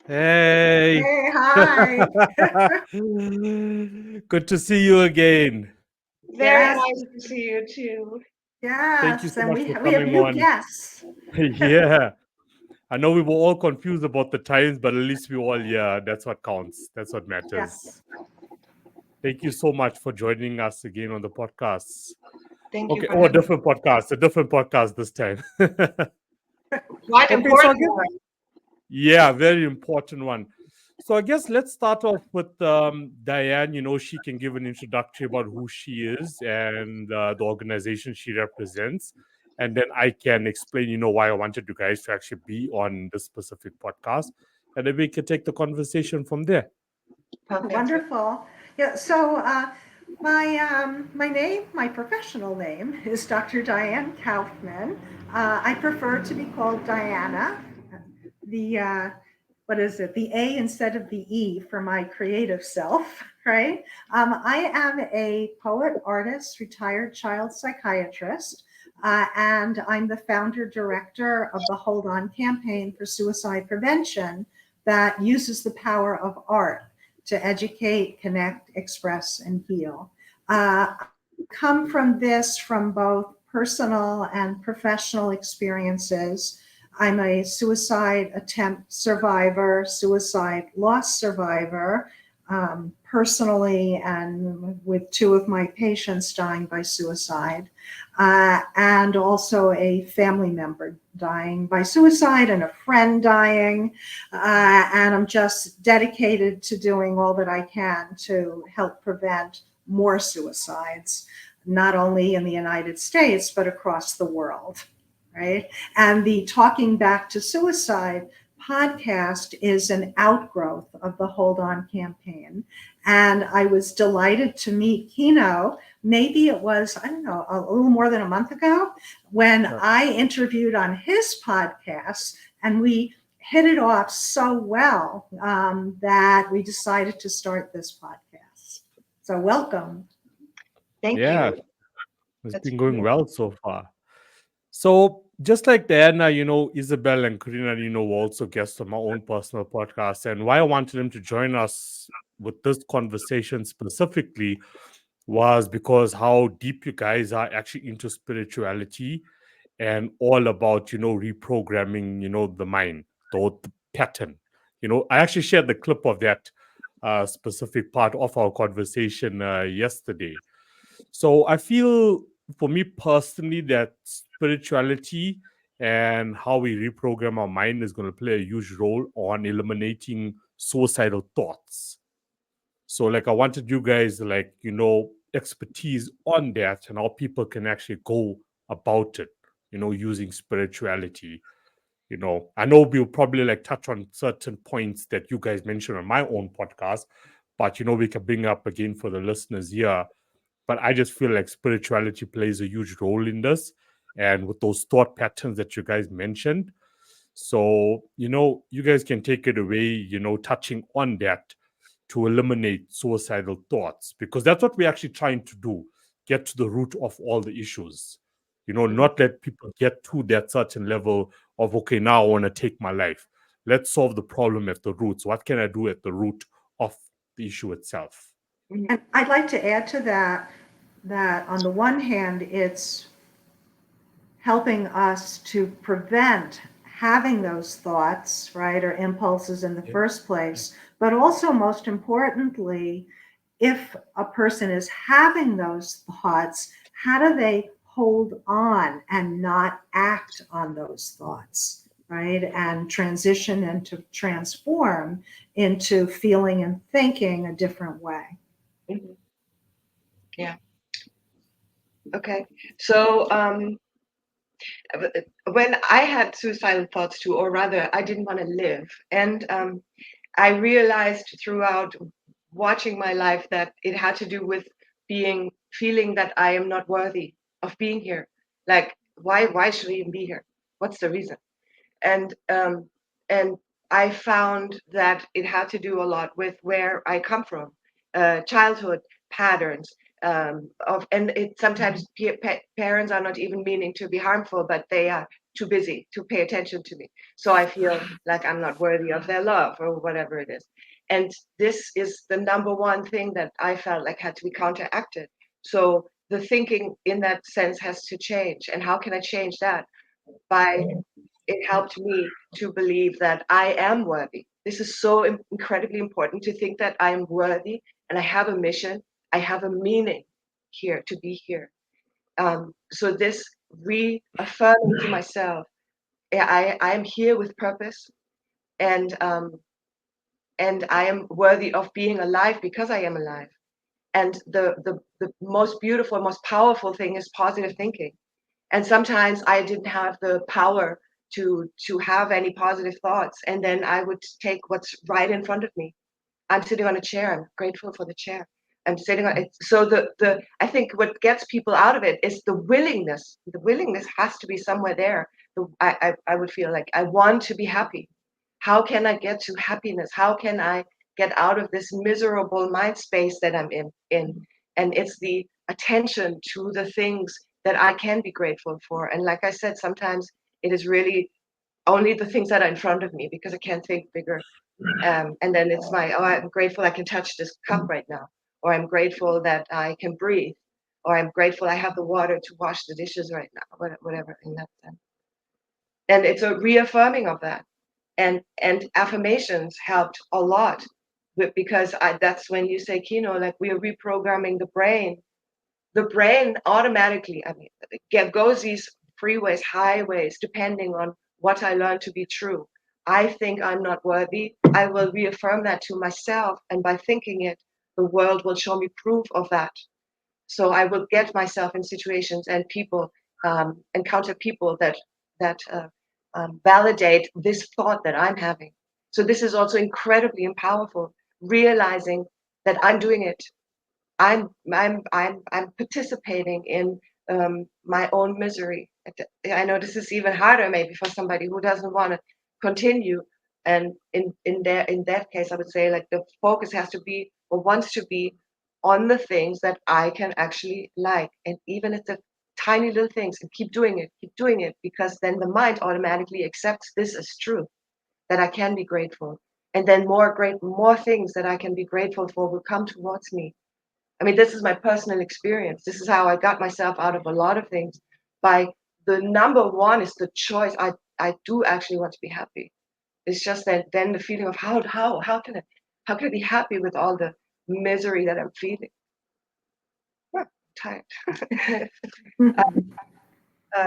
Hey. Hey, hi. Good to see you again. Very Yes, nice to see you too. Thank you yes, so and much we for we have coming new on. guests. Yeah. I know we were all confused about the times, but at least we all, yeah, that's what counts. That's what matters. Yes, Thank you so much for joining us again on the podcast. Thank you Okay. for Oh, having me. a different podcast this time. Quite Okay. So I important guess, one. yeah, very important one. So I guess let's start off with Diane. She can give an introductory about who she is and the organization she represents, and then I can explain, why I wanted you guys to actually be on this specific podcast, and then we can take the conversation from there. Perfect. wonderful. Yeah, so my name, my professional name is Dr. Diane Kaufman. I prefer to be called Diana. The what is it? The A instead of the E for my creative self, right? I am a poet, artist, retired child psychiatrist, and I'm the founder director of the Hold On campaign for suicide prevention that uses the power of art to educate, connect, express, and heal. I come from this from both personal and professional experiences. I'm a suicide attempt survivor, suicide loss survivor, personally, and with two of my patients dying by suicide, and also a family member dying by suicide and a friend dying. And I'm just dedicated to doing all that I can to help prevent more suicides, not only in the United States, but across the world, right? And the Talking Back to Suicide podcast is an outgrowth of the Hold On campaign. And I was delighted to meet Kino. Maybe it was, I don't know, a little more than a month ago when Yeah. I interviewed on his podcast, and we hit it off so well that we decided to start this podcast. So, welcome. Thank Yeah, you. it's That's been going really well so far. So just like Diana, Isabel and Karina, were also guests on my own personal podcast. And why I wanted them to join us with this conversation specifically was because how deep you guys are actually into spirituality and all about, reprogramming, the mind, the pattern. I actually shared the clip of that specific part of our conversation yesterday. So I feel for me personally that spirituality and how we reprogram our mind is going to play a huge role on eliminating suicidal thoughts. So like I wanted you guys like, expertise on that and how people can actually go about it, using spirituality. I know we'll probably like touch on certain points that you guys mentioned on my own podcast, but we can bring up again for the listeners here. But I just feel like spirituality plays a huge role in this, and with those thought patterns that you guys mentioned. So, you guys can take it away, touching on that to eliminate suicidal thoughts, because that's what we're actually trying to do, get to the root of all the issues. Mhm. Not let people get to that certain level of, okay, now I want to take my life. Let's solve the problem at the roots. What can I do at the root of the issue itself? Mhm. And I'd like to add to that that on the one hand, it's helping us to prevent having those thoughts, right, or impulses in the Yeah. first place. But also, most importantly, if a person is having those thoughts, how do they hold on and not act on those thoughts, right? And transition and to transform into feeling and thinking a different way. Mhm. Yeah. Okay. So when I had suicidal thoughts too, or rather, I didn't want to live, and I realized throughout watching my life that it had to do with feeling that I am not worthy of being here. Like, why should I even be here? What's the reason? And um, and I found that it had to do a lot with where I come from, childhood patterns, and it sometimes parents are not even meaning to be harmful, but they are too busy to pay attention to me. So I feel like I'm not worthy of their love or whatever it is. And this is the number one thing that I felt like had to be counteracted. So the thinking in that sense has to change. And how can I change that? By it helped me to believe that I am worthy. This is so incredibly important, to think that I am worthy and I have a mission, I have a meaning here to be here. So this reaffirming to myself, I am here with purpose, and I am worthy of being alive because I am alive. And the most beautiful, most powerful thing is positive thinking. And sometimes I didn't have the power to have any positive thoughts, and then I would take what's right in front of me. I'm sitting on a chair. I'm grateful for the chair. I'm sitting on it. So the I think what gets people out of it is the willingness. The willingness has to be somewhere there. I would feel like I want to be happy. How can I get to happiness? How can I get out of this miserable mind space that I'm in? And it's the attention to the things that I can be grateful for. And like I said, sometimes it is really only the things that are in front of me, because I can't think bigger. And then it's I'm grateful I can touch this cup right now, or I'm grateful that I can breathe, or I'm grateful I have the water to wash the dishes right now, whatever in that sense. And it's a reaffirming of that. And affirmations helped a lot, because that's when you say, Kino, like, we are reprogramming the brain. The brain automatically, goes these freeways, highways, depending on what I learn to be true. I think I'm not worthy. I will reaffirm that to myself, and by thinking it, the world will show me proof of that. So I will get myself in situations and people, encounter people that validate this thought that I'm having. So this is also incredibly powerful, realizing that I'm doing it. I'm participating in my own misery. I know this is even harder maybe for somebody who doesn't want to continue. And in that case, I would say, like, the focus has to be, or wants to be, on the things that I can actually like, and even if the tiny little things, and keep doing it, because then the mind automatically accepts this as truth, that I can be grateful, and then more things that I can be grateful for will come towards me. I mean, this is my personal experience. This is how I got myself out of a lot of things. By the number one is the choice. I do actually want to be happy. It's just that then the feeling of how can I be happy with all the misery that I'm feeling? I'm tired.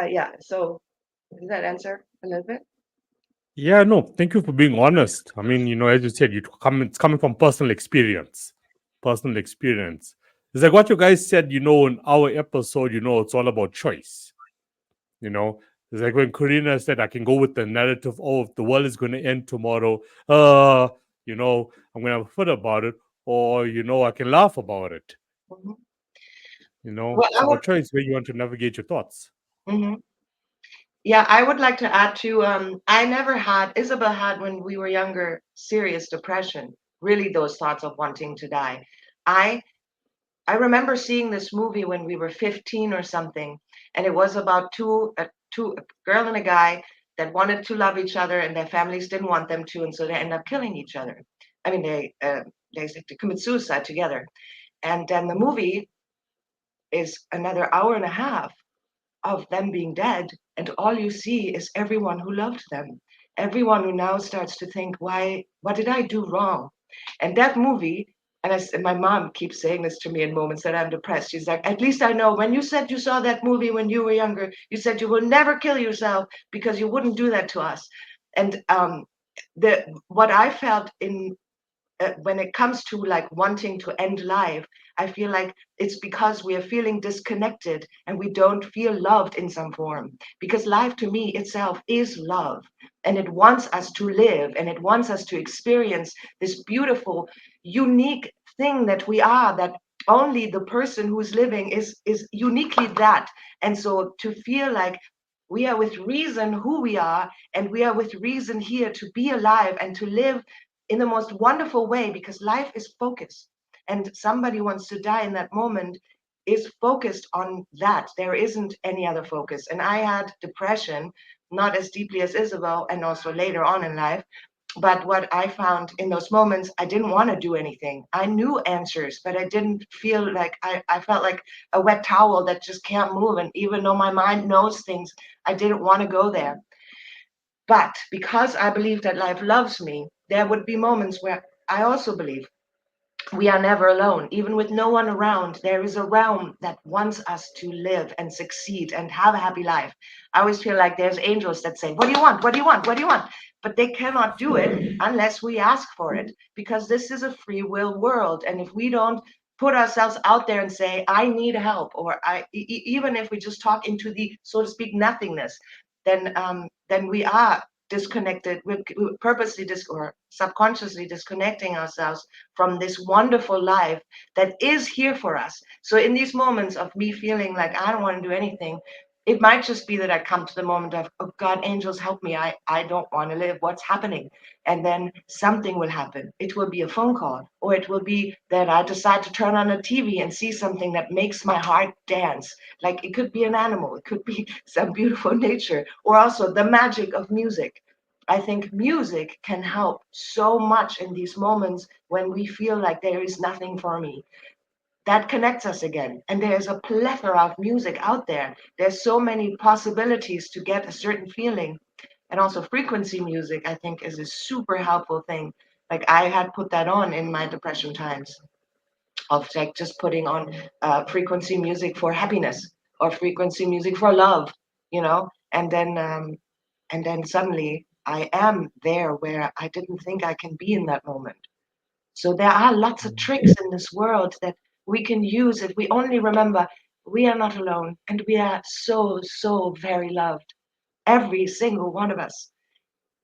Yeah. So does that answer a little bit? Yeah, no, thank you for being honest. I mean, as you said, it's coming from personal experience. Personal experience. It's like what you guys said, in our episode, it's all about choice. It's like when Karina said, I can go with the narrative, oh, if the world is going to end tomorrow, I'm going to have a fit about it, or, I can laugh about it. Mhm. Well, it's about choice where you want to navigate your thoughts. Mm-hmm. Yeah, I would like to add to, Isabel had, when we were younger, serious depression, really those thoughts of wanting to die. I remember seeing this movie when we were 15 or something, and it was about a girl and a guy that wanted to love each other, and their families didn't want them to, and so they end up killing each other. I mean, they commit suicide together. And then the movie is another hour and a half of them being dead, and all you see is everyone who loved them, everyone who now starts to think, what did I do wrong? And that movie, and my mom keeps saying this to me in moments that I'm depressed. She's like, at least I know, when you said you saw that movie when you were younger, you said you will never kill yourself because you wouldn't do that to us. And what I felt in when it comes to, like, wanting to end life, I feel like it's because we are feeling disconnected and we don't feel loved in some form. Because life, to me, itself is love, and it wants us to live, and it wants us to experience this beautiful, unique thing that we are, that only the person who's living is uniquely that. And so to feel like we are with reason who we are, and we are with reason here to be alive and to live in the most wonderful way, because life is focus, and somebody wants to die in that moment, is focused on that. There isn't any other focus. And I had depression, not as deeply as Isabel, and also later on in life. But what I found in those moments, I didn't want to do anything. I knew answers, but I didn't feel like I felt like a wet towel that just can't move. And even though my mind knows things, I didn't want to go there. But because I believe that life loves me, there would be moments where I also believe we are never alone. Even with no one around, there is a realm that wants us to live and succeed and have a happy life. I always feel like there's angels that say, what do you want? What do you want? What do you want? But they cannot do it unless we ask for it, because this is a free will world. And if we don't put ourselves out there and say, I need help, or even if we just talk into the, so to speak, nothingness, then we are disconnected. We're purposely or subconsciously disconnecting ourselves from this wonderful life that is here for us. So in these moments of me feeling like I don't want to do anything, it might just be that I come to the moment of, oh God, angels, help me. I don't want to live. What's happening? And then something will happen. It will be a phone call, or it will be that I decide to turn on a TV and see something that makes my heart dance. Like it could be an animal, it could be some beautiful nature, or also the magic of music. I think music can help so much in these moments when we feel like there is nothing for me. That connects us again. And there's a plethora of music out there. There's so many possibilities to get a certain feeling. And also frequency music, I think, is a super helpful thing. Like I had put that on in my depression times, of like just putting on frequency music for happiness or frequency music for love, you know, and then suddenly I am there where I didn't think I can be in that moment. So there are lots of tricks in this world that we can use if we only remember we are not alone and we are so, so very loved. Every single one of us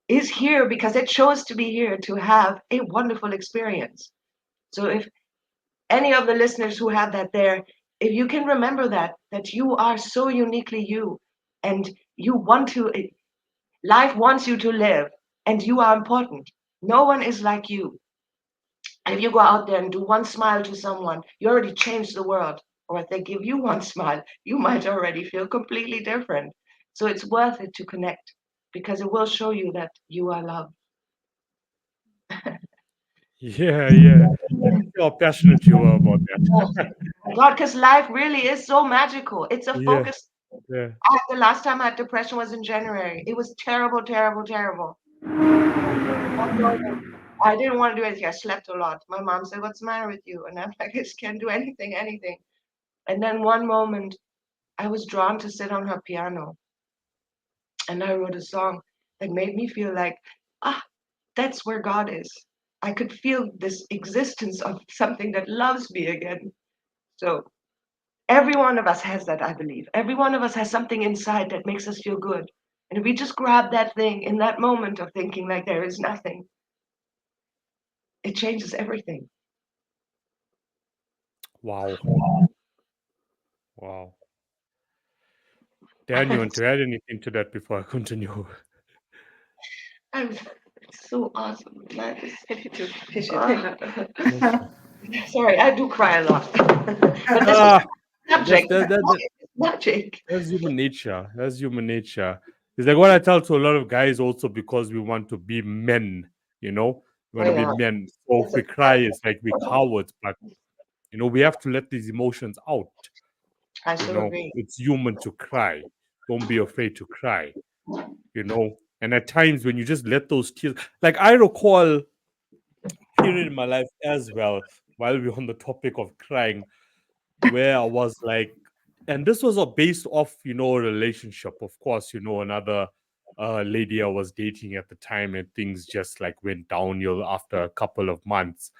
is here because it chose to be here to have a wonderful experience. So if any of the listeners who have that there, if you can remember that you are so uniquely you, and you want to, life wants you to live, and you are important. No one is like you. And if you go out there and do one smile to someone, you already changed the world. Or if they give you one smile, you might already feel completely different. So it's worth it to connect, because it will show you that you are loved. Yeah, yeah. I can see how passionate you are about that. God, because life really is so magical. It's a Yeah, focus. yeah. The last time I had depression was in January. It was terrible, terrible, terrible. I didn't want to do anything. I slept a lot. My mom said, "What's the matter with you?" And I'm like, "I just can't do anything, anything." And then one moment, I was drawn to sit on her piano, and I wrote a song that made me feel like, ah, that's where God is. I could feel this existence of something that loves me again. So every one of us has that, I believe. Every one of us has something inside that makes us feel good. And if we just grab that thing in that moment of thinking like there is nothing, it changes everything. Wow. Wow. Dan, you want to add anything to that before I continue? I'm so awesome. That is, Happy to fish ah. Okay. Sorry, I do cry a lot. But this was Ah, subject. that, that, Magic. That's human nature. That's human nature. It's like what I tell to a lot of guys also, because we want to be men, you know, we want I to be know. men. So if It's we cry, it's like we cowards, but we have to let these emotions out. I so agree. It's human to cry. Don't be afraid to cry, you know. And at times when you just let those tears, like I recall a period in my life as well, while we're on the topic of crying, where I was like, and this was based off, a relationship. Of course, another lady I was dating at the time, and things just like went downhill after a couple of months.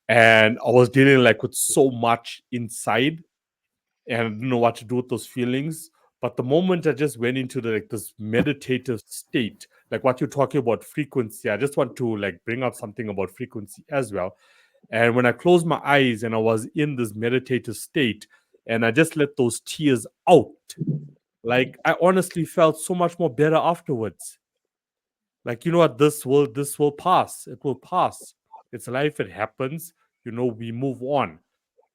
And I was dealing like with so much inside, and I didn't know what to do with those feelings. But the moment I just went into this meditative state, like what you're talking about frequency, I just want to like bring up something about frequency as well. And when I closed my eyes and I was in this meditative state and I just let those tears out, like I honestly felt so much more better afterwards. Like, you know what, this will pass. It will pass. It's life, it happens. We move on.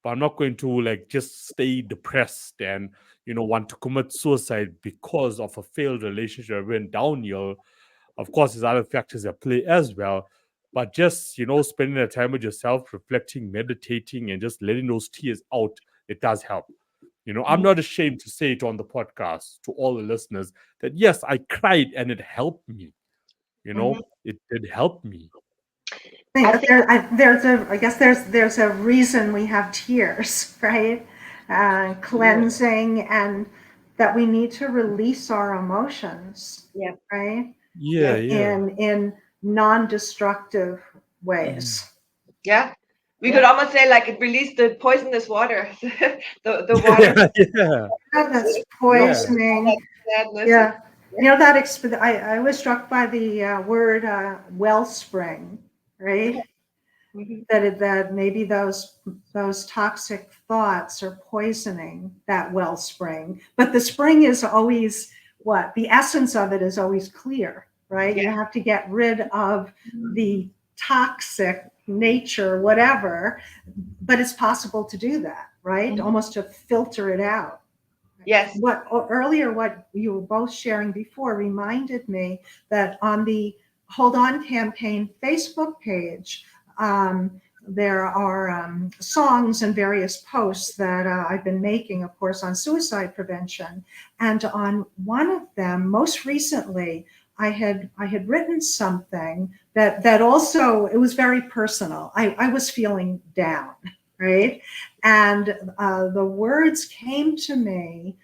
but I'm not going to like just stay depressed and want to commit suicide because of a failed relationship that went downhill. Of course, there's other factors at play as well, but just spending the time with yourself, reflecting, meditating, and just letting those tears out, it does help. I'm not ashamed to say it on the podcast to all the listeners that yes, I cried and it helped me. It did help me. I think I guess there's a reason we have tears, right? Cleansing, and that we need to release our emotions, Yeah. right? Yeah, In non-destructive ways. Yeah. We could almost say like it released the poisonous water, the water. yeah. That's poisoning. Sadness. Yeah. I was struck by the word wellspring, right? Mhm. That maybe those toxic thoughts are poisoning that wellspring. But the spring is always what? The essence of it is always clear, right? You have to get rid of the toxic nature, whatever, but it's possible to do that, right? Almost to filter it out. Yes. What you were both sharing before reminded me that on the Hold On campaign Facebook page, there are songs and various posts that I've been making, of course, on suicide prevention. And on one of them, most recently, I had written something that also, it was very personal. I was feeling down, right? And the words came to me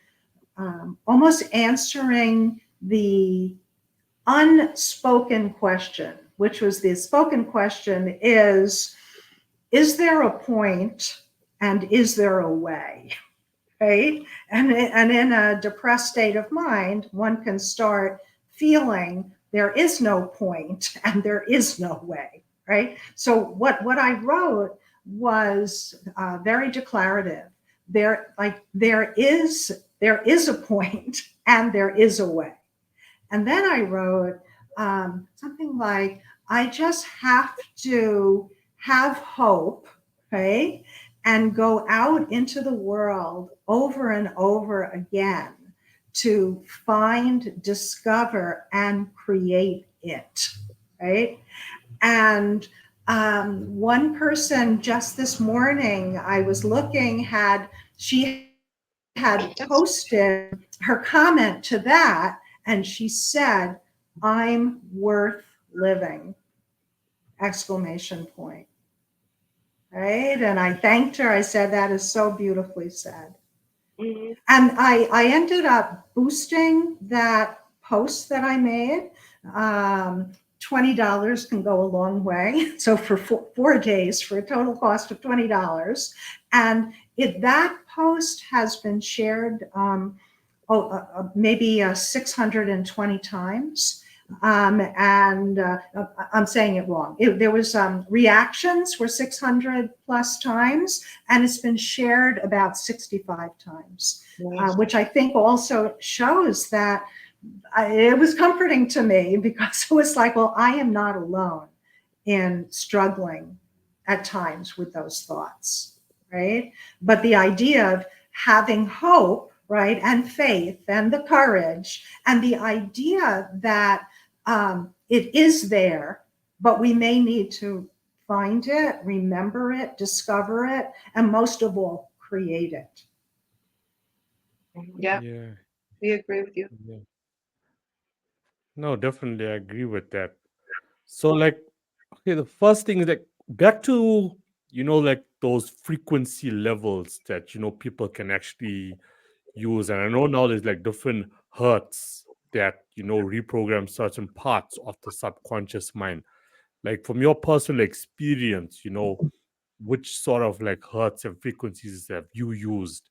almost answering the unspoken question, which was the spoken question is there a point and is there a way? Right? And in a depressed state of mind, one can start feeling there is no point and there is no way, right? So what I wrote was very declarative. There is a point and there is a way. And then I wrote something like, I just have to have hope, right? And go out into the world over and over again to find, discover, and create it, right? And one person just this morning, I was looking, she had posted her comment to that, and she said, I'm worth living, exclamation point. Right? And I thanked her. I said, that is so beautifully said. Mhm. And I ended up boosting that post that I made. $20 can go a long way. So for 4 days, for a total cost of $20. And that post has been shared maybe 620 times. And I'm saying it wrong. There was reactions were 600 plus times, and it's been shared about 65 times, Nice. which I think also shows that it was comforting to me, because it was like, well, I am not alone in struggling at times with those thoughts, right? But the idea of having hope, right, and faith and the courage, and the idea that it is there, but we may need to find it, remember it, discover it, and most of all, create it. Yeah, Yeah. we agree with you. Yeah. No, definitely, I agree with that. So, like, okay, the first thing is like back to like those frequency levels that people can actually use, and I know now there's like different hertz that reprogram certain parts of the subconscious mind. Like from your personal experience, which sort of like hertz and frequencies have you used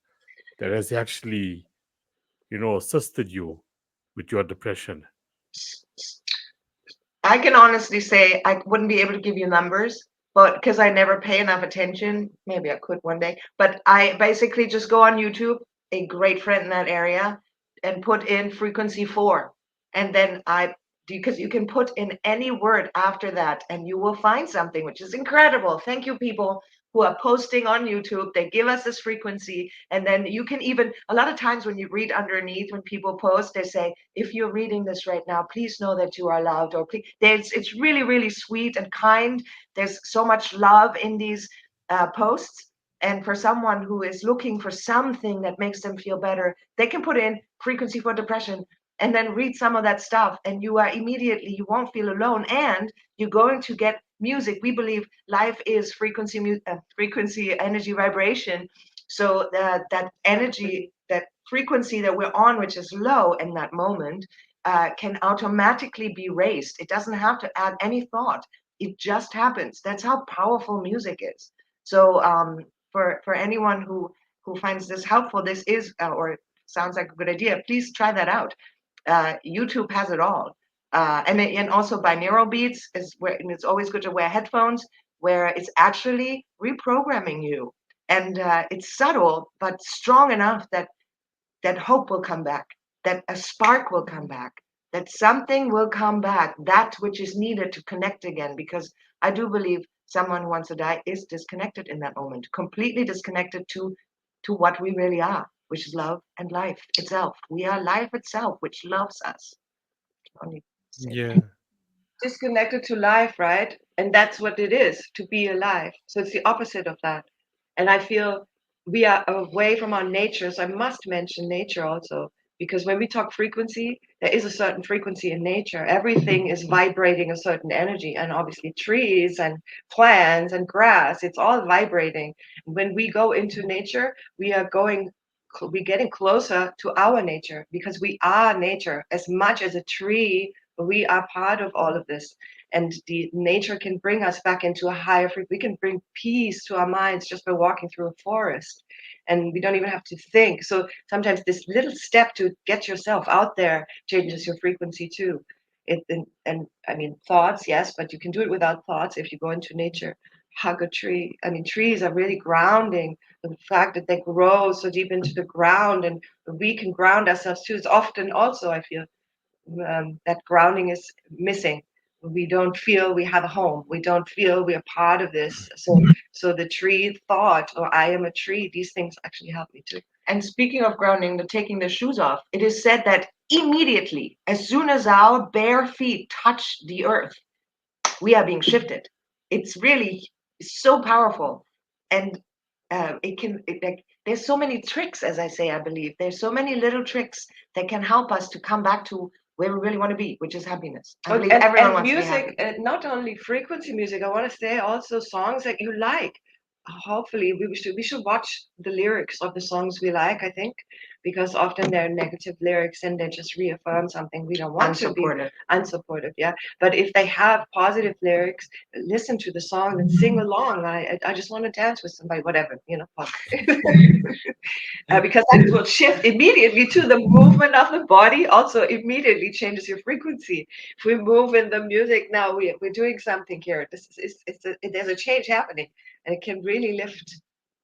that has actually assisted you with your depression? I can honestly say I wouldn't be able to give you numbers, but because I never pay enough attention, maybe I could one day. But I basically just go on YouTube, a great friend in that area, and put in frequency 4. And then because you can put in any word after that and you will find something, which is incredible. Thank you, people who are posting on YouTube. They give us this frequency, and then you can even, a lot of times when you read underneath, when people post, they say, if you're reading this right now, please know that you are loved, or please, it's really, really sweet and kind. There's so much love in these posts. And for someone who is looking for something that makes them feel better, they can put in frequency for depression and then read some of that stuff, and you won't feel alone, and you're going to get music. We believe life is frequency, energy, vibration. So that energy, that frequency that we're on, which is low in that moment, can automatically be raised. It doesn't have to add any thought. It just happens. That's how powerful music is. So for anyone who finds this helpful, this is or sounds like a good idea, please try that out. YouTube has it all. And also binaural beats is where, and it's always good to wear headphones where it's actually reprogramming you. And it's subtle, but strong enough that hope will come back, that a spark will come back, that something will come back, that which is needed to connect again. Because I do believe someone who wants to die is disconnected in that moment, completely disconnected to what we really are, which is love and life itself. We are life itself, which loves us. Only Yeah. disconnected to life, right? And that's what it is, to be alive. So it's the opposite of that. And I feel we are away from our nature. So I must mention nature also, because when we talk frequency, there is a certain frequency in nature. Everything is vibrating a certain energy, and obviously trees and plants and grass, it's all vibrating. When we go into nature, we're getting closer to our nature, because we are nature as much as a tree. We are part of all of this, and the nature can bring us back into a higher frequency. We can bring peace to our minds just by walking through a forest, and we don't even have to think. So sometimes this little step to get yourself out there changes your frequency too. And I mean, thoughts, yes, but you can do it without thoughts if you go into nature. Hug a tree. I mean, trees are really grounding. The fact that they grow so deep into the ground, and we can ground ourselves too, is often also, I feel, that grounding is missing. We don't feel we have a home. We don't feel we are part of this. So the tree thought, or I am a tree, these things actually help me too. And speaking of grounding, the taking the shoes off, it is said that immediately, as soon as our bare feet touch the earth, we are being shifted. It's really so powerful. And there's so many tricks, as I say, I believe. There's so many little tricks that can help us to come back to where we really want to be, which is happiness. I believe everyone wants music, to be happy. Not only frequency music, I want to say also songs that you like. Hopefully we should watch the lyrics of the songs we like, I think, because often they're negative lyrics and they just reaffirm something we don't want to be unsupportive. Yeah, but if they have positive lyrics, listen to the song and sing along. I just want to dance with somebody, whatever, because that will shift immediately to the movement of the body. Also immediately changes your frequency. If we move in the music now, we're doing something here. There's a change happening, and it can really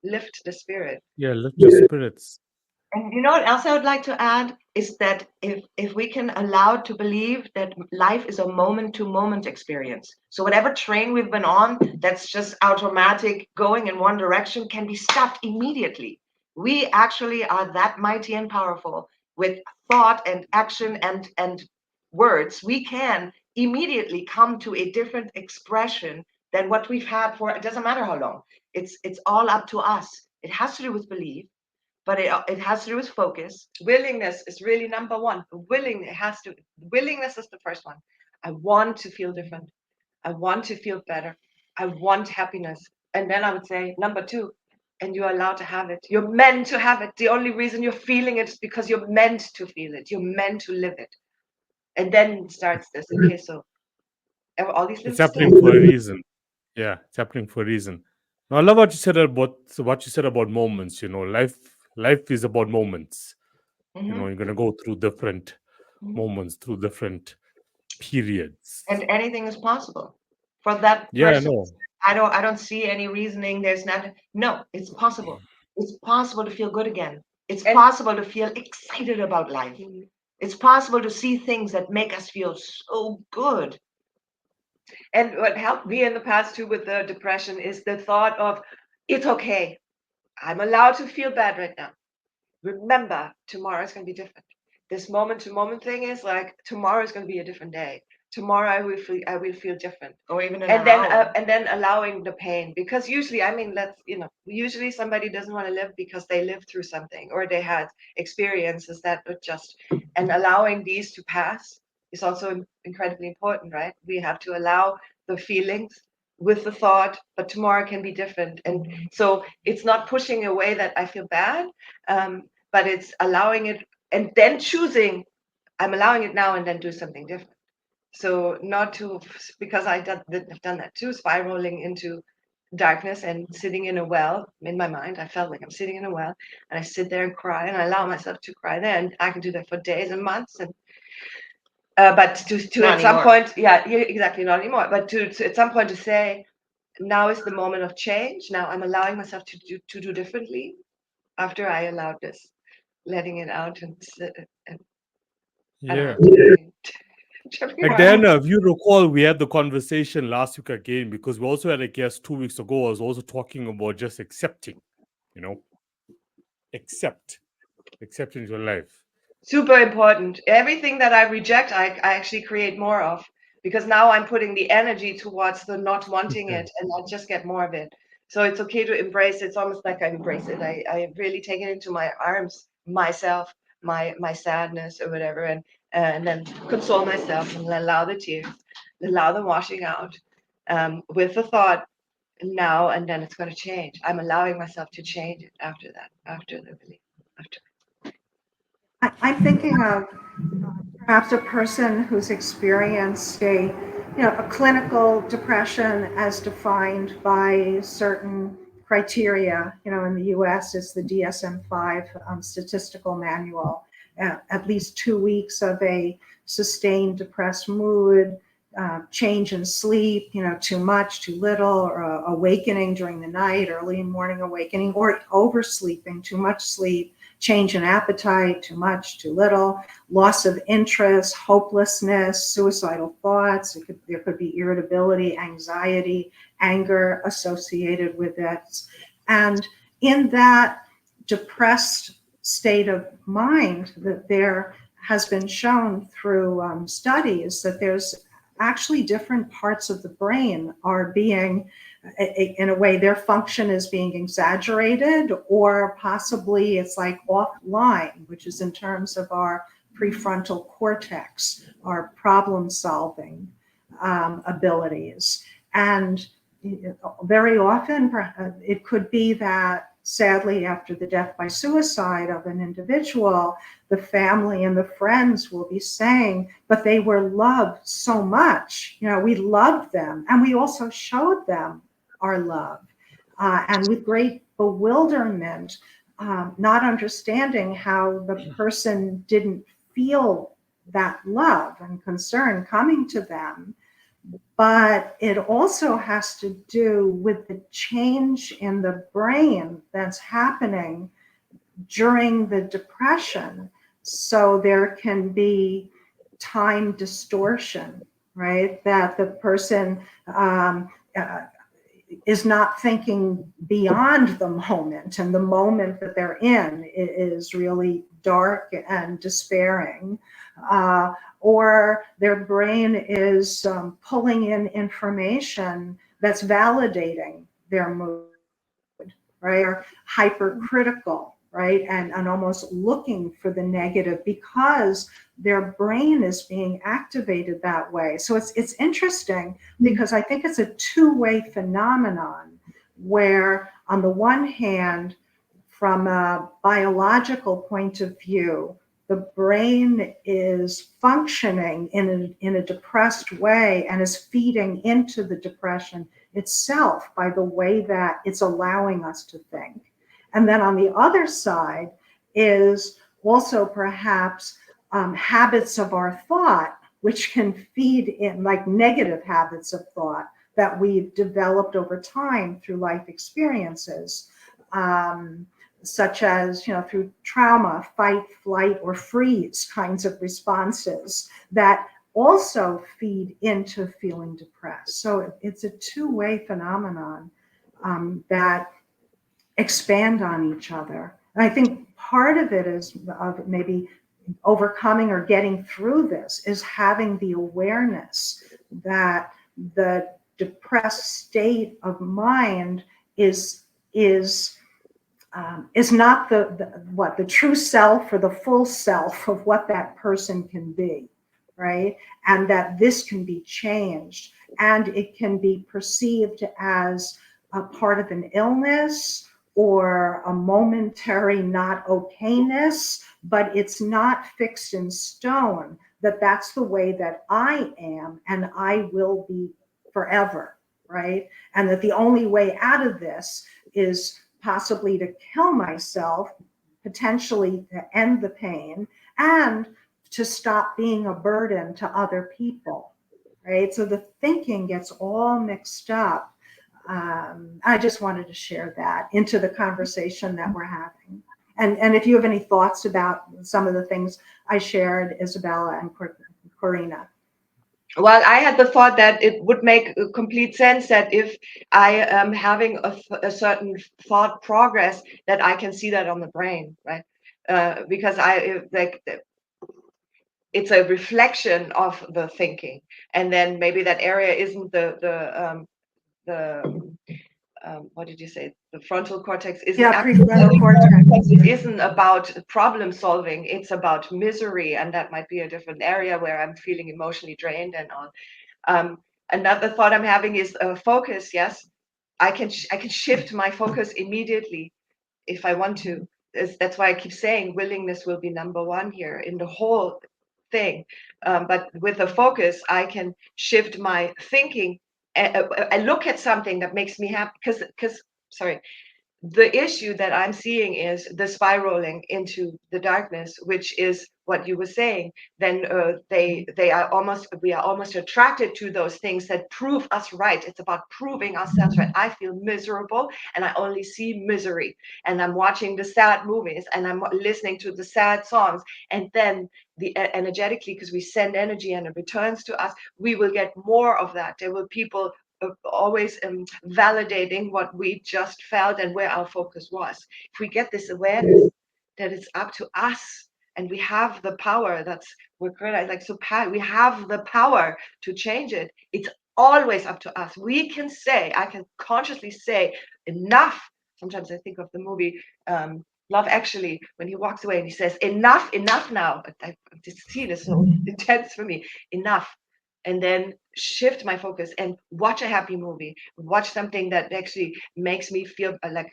lift the spirit. Yeah, lift your spirits. And you know what else I would like to add is that if we can allow to believe that life is a moment-to-moment experience. So whatever train we've been on that's just automatic going in one direction can be stopped immediately. We actually are that mighty and powerful with thought and action and words. We can immediately come to a different expression than what we've had for, it doesn't matter how long. It's all up to us. It has to do with belief, but it has to do with focus. Willingness is really number one. Willingness is the first one. I want to feel different. I want to feel better. I want happiness. And then I would say number two, and you're allowed to have it. You're meant to have it. The only reason you're feeling it is because you're meant to feel it. You're meant to live it. And then starts this. Okay, so all these little It's happening for a reason. Yeah, it's happening for a reason. Now, I love what you said about moments. Life is about moments. You're gonna go through different moments, through different periods. And anything is possible for that Yeah, I person. know. I don't see any reasoning. There's nothing. No, it's possible. It's possible to feel good again. It's possible to feel excited about life. It's possible to see things that make us feel so good. And what helped me in the past too with the depression is the thought of it's okay. I'm allowed to feel bad right now. Remember, tomorrow is going to be different. This moment to moment thing is like tomorrow is going to be a different day. Tomorrow I will feel different. Or even in And an then hour. and then allowing the pain, because usually, I mean, usually somebody doesn't want to live because they lived through something or they had experiences that were just, and allowing these to pass is also incredibly important, right? We have to allow the feelings with the thought, but tomorrow can be different. And so it's not pushing away that I feel bad, but it's allowing it and then choosing, I'm allowing it now and then do something different. So not to, because I've done that too, spiraling into darkness and sitting in a well in my mind. I felt like I'm sitting in a well and I sit there and cry and I allow myself to cry there. And I can do that for days and months. And but to Not at some anymore. point, yeah, exactly, not anymore. But to at some point to say, now is the moment of change. Now I'm allowing myself to do differently after I allowed this, letting it out and I don't Yeah. know. Jumping Like around. Diana, if you recall, we had the conversation last week again because we also had a guest 2 weeks ago. I was also talking about just accepting, you know, accepting your life. Super important. Everything that I reject, I actually create more of, because now I'm putting the energy towards the not wanting it and I just get more of it. So it's okay to embrace it. It's almost like I embrace it. I really take it into my arms, myself, my sadness or whatever, and then console myself and allow the tears, allow the washing out, with the thought now and then it's going to change. I'm allowing myself to change it after that, after the release, after. I'm thinking of perhaps a person who's experienced a clinical depression as defined by certain criteria. In the U.S., it's the DSM-5 statistical manual. At least 2 weeks of a sustained depressed mood, change in sleep, too much, too little, or awakening during the night, early morning awakening, or oversleeping, too much sleep, change in appetite, too much, too little, loss of interest, hopelessness, suicidal thoughts. There could be irritability, anxiety, anger associated with it. And in that depressed state of mind, that there has been shown through studies that there's actually different parts of the brain are being, in a way, their function is being exaggerated, or possibly it's like offline, which is in terms of our prefrontal cortex, our problem solving abilities. And very often it could be that, sadly, after the death by suicide of an individual, the family and the friends will be saying, but they were loved so much. We loved them, and we also showed them our love. And with great bewilderment, not understanding how the person didn't feel that love and concern coming to them. But it also has to do with the change in the brain that's happening during the depression. So there can be time distortion, right? That the person is not thinking beyond the moment, and the moment that they're in is really dark and despairing. Or their brain is pulling in information that's validating their mood, right? Or hypercritical, right? And almost looking for the negative because their brain is being activated that way. So it's interesting because I think it's a two-way phenomenon where, on the one hand, from a biological point of view, the brain is functioning in a depressed way and is feeding into the depression itself by the way that it's allowing us to think. And then on the other side is also perhaps habits of our thought, which can feed in, like negative habits of thought that we've developed over time through life experiences. Such as, through trauma, fight, flight, or freeze kinds of responses that also feed into feeling depressed. So it's a two-way phenomenon that expand on each other. And I think part of it is of maybe overcoming or getting through this is having the awareness that the depressed state of mind is not the true self or the full self of what that person can be, right? And that this can be changed, and it can be perceived as a part of an illness or a momentary not okayness, but it's not fixed in stone that that's the way that I am and I will be forever, right? And that the only way out of this is possibly to kill myself, potentially to end the pain, and to stop being a burden to other people, right? So the thinking gets all mixed up. I just wanted to share that into the conversation that we're having. And if you have any thoughts about some of the things I shared, Isabella and Corina. Well, I had the thought that it would make complete sense that if I am having a certain thought progress, that I can see that on the brain, right? Because it's a reflection of the thinking, and then maybe that area isn't the what did you say? The frontal cortex isn't prefrontal cortex. It isn't about problem solving. It's about misery, and that might be a different area where I'm feeling emotionally drained and on. Another thought I'm having is focus. Yes, I can shift my focus immediately if I want to. That's why I keep saying willingness will be number one here in the whole thing. But with a focus, I can shift my thinking. I look at something that makes me happy because sorry, the issue that I'm seeing is the spiraling into the darkness, which is what you were saying. Then we are almost attracted to those things that prove us right. It's about proving ourselves right. I feel miserable, and I only see misery. And I'm watching the sad movies, and I'm listening to the sad songs, and then energetically, because we send energy and it returns to us, we will get more of that. There will people always validating what we just felt and where our focus was. If we get this awareness that it's up to us and we have the power, we're great, like so we have the power to change it. It's always up to us. I can consciously say enough. Sometimes I think of the movie Love Actually, when he walks away and he says, enough now. This scene is so intense for me. Enough. And then shift my focus and watch a happy movie, watch something that actually makes me feel like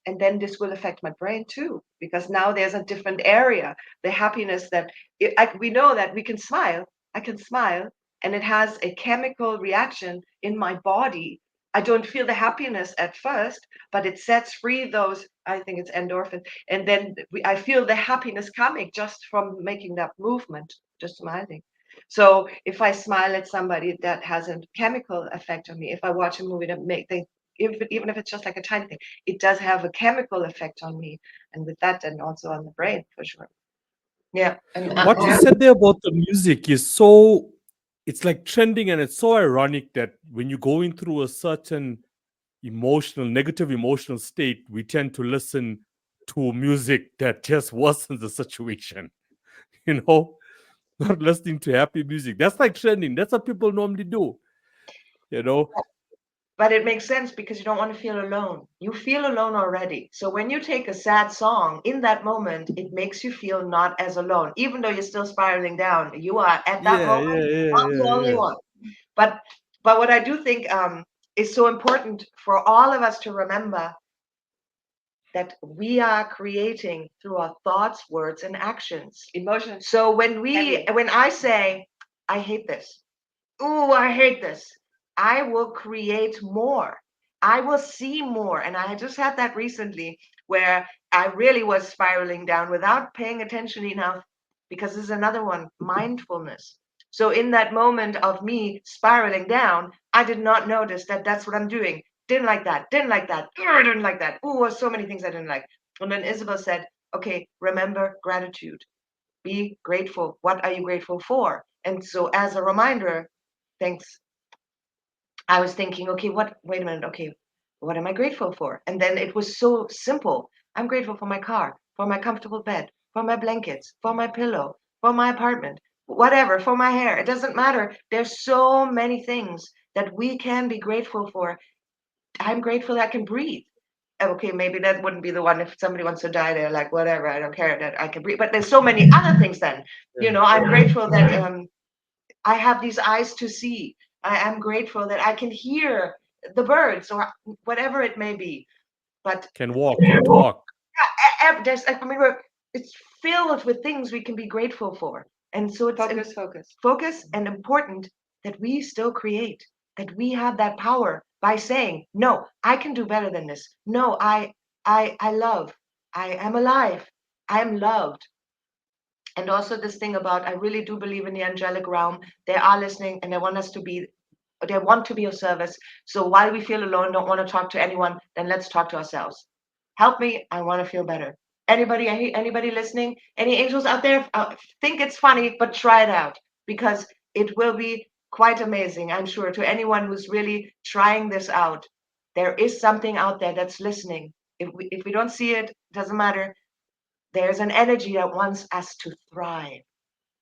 and then this will affect my brain too, because now there's a different area. The happiness that we know that we can smile. I can smile, and it has a chemical reaction in my body. I don't feel the happiness at first, but it sets free those, I think it's endorphin, and then I feel the happiness coming just from making that movement, just smiling. So if I smile at somebody, that has a chemical effect on me. If I watch a movie that even if it's just like a tiny thing, it does have a chemical effect on me, and with that, and also on the brain for sure. Yeah. And What you said there about the music is it's like trending, and it's so ironic that when you're going through a certain negative emotional state, we tend to listen to music that just worsens the situation. You know, not listening to happy music. That's like trending. That's what people normally do. You know, But it makes sense because you don't want to feel alone. You feel alone already. So when you take a sad song, in that moment, it makes you feel not as alone. Even though you're still spiraling down, you are at that moment not the only one. But what I do think is so important for all of us to remember that we are creating through our thoughts, words, and actions. Emotions. So when I say, I hate this, ooh, I hate this, I will create more. I will see more. And I just had that recently where I really was spiraling down without paying attention enough, because this is another one, mindfulness. So in that moment of me spiraling down, I did not notice that that's what I'm doing. Didn't like that, didn't like that, didn't like that. Ooh, so many things I didn't like. And then Isabel said, okay, remember gratitude. Be grateful. What are you grateful for? And so as a reminder, thanks. I was thinking, okay, wait a minute. Okay, What am I grateful for? And then it was so simple. I'm grateful for my car, for my comfortable bed, for my blankets, for my pillow, for my apartment, whatever, for my hair. It doesn't matter. There's so many things that we can be grateful for. I'm grateful that I can breathe. Okay, maybe that wouldn't be the one. If somebody wants to die, they're like, whatever, I don't care that I can breathe. But there's so many other things then. I'm grateful that I have these eyes to see. I am grateful that I can hear the birds or whatever it may be. But Can walk, can talk. it's filled with things we can be grateful for. And so it's focus and important that we still create, that we have that power by saying, no, I can do better than this. No, I love, I am alive, I am loved. And also this thing about, I really do believe in the angelic realm. They are listening and they want to be of service. So while we feel alone, don't want to talk to anyone, then let's talk to ourselves. Help me, I want to feel better. Anybody listening? Any angels out there? Think it's funny, but try it out, because it will be quite amazing, I'm sure, to anyone who's really trying this out. There is something out there that's listening. If we don't see it, doesn't matter. There's an energy that wants us to thrive.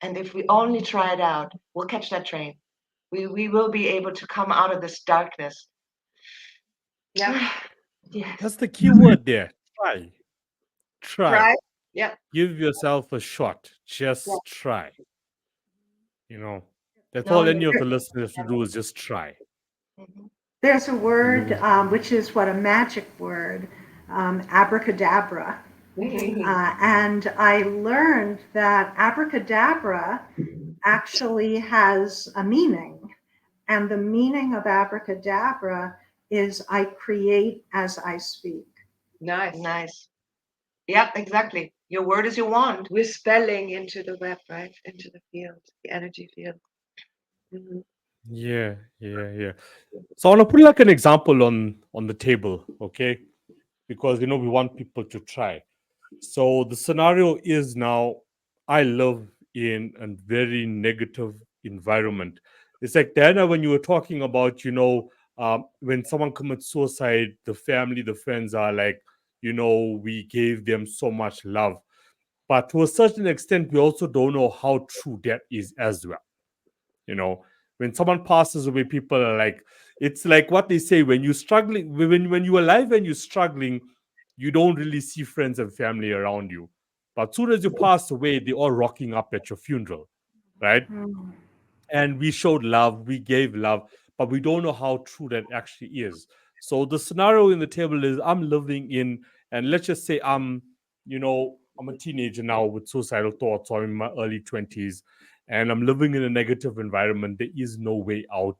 And if we only try it out, we'll catch that train. We will be able to come out of this darkness. Yeah. Yes. That's the key word there. Try. Try. Yeah. Give yourself a shot. Just Yeah. try. That's No, all any of the listeners have to do is just try. Mhm. There's a word which is what a magic word, abracadabra. And I learned that abracadabra actually has a meaning. And the meaning of abracadabra is I create as I speak. Nice. Yeah, exactly. Your word is your wand. We're spelling into the web, right? Into the field, the energy field. Mhm. Yeah. So I want to put like an example on the table, okay? Because we want people to try. So the scenario is now I live in a very negative environment. It's like Diana, when you were talking about, when someone commits suicide, the family, the friends are like, we gave them so much love. But to a certain extent, we also don't know how true that is as well. When someone passes away, people are like, it's like what they say, when you're struggling, when you're alive and you're struggling, you don't really see friends and family around you. But as soon as you pass away, they're all rocking up at your funeral, right? Mm. And we showed love, we gave love, but we don't know how true that actually is. So the scenario in the table is I'm living in, and let's just say I'm a teenager now with suicidal thoughts, or in my early 20s, and I'm living in a negative environment. There is no way out.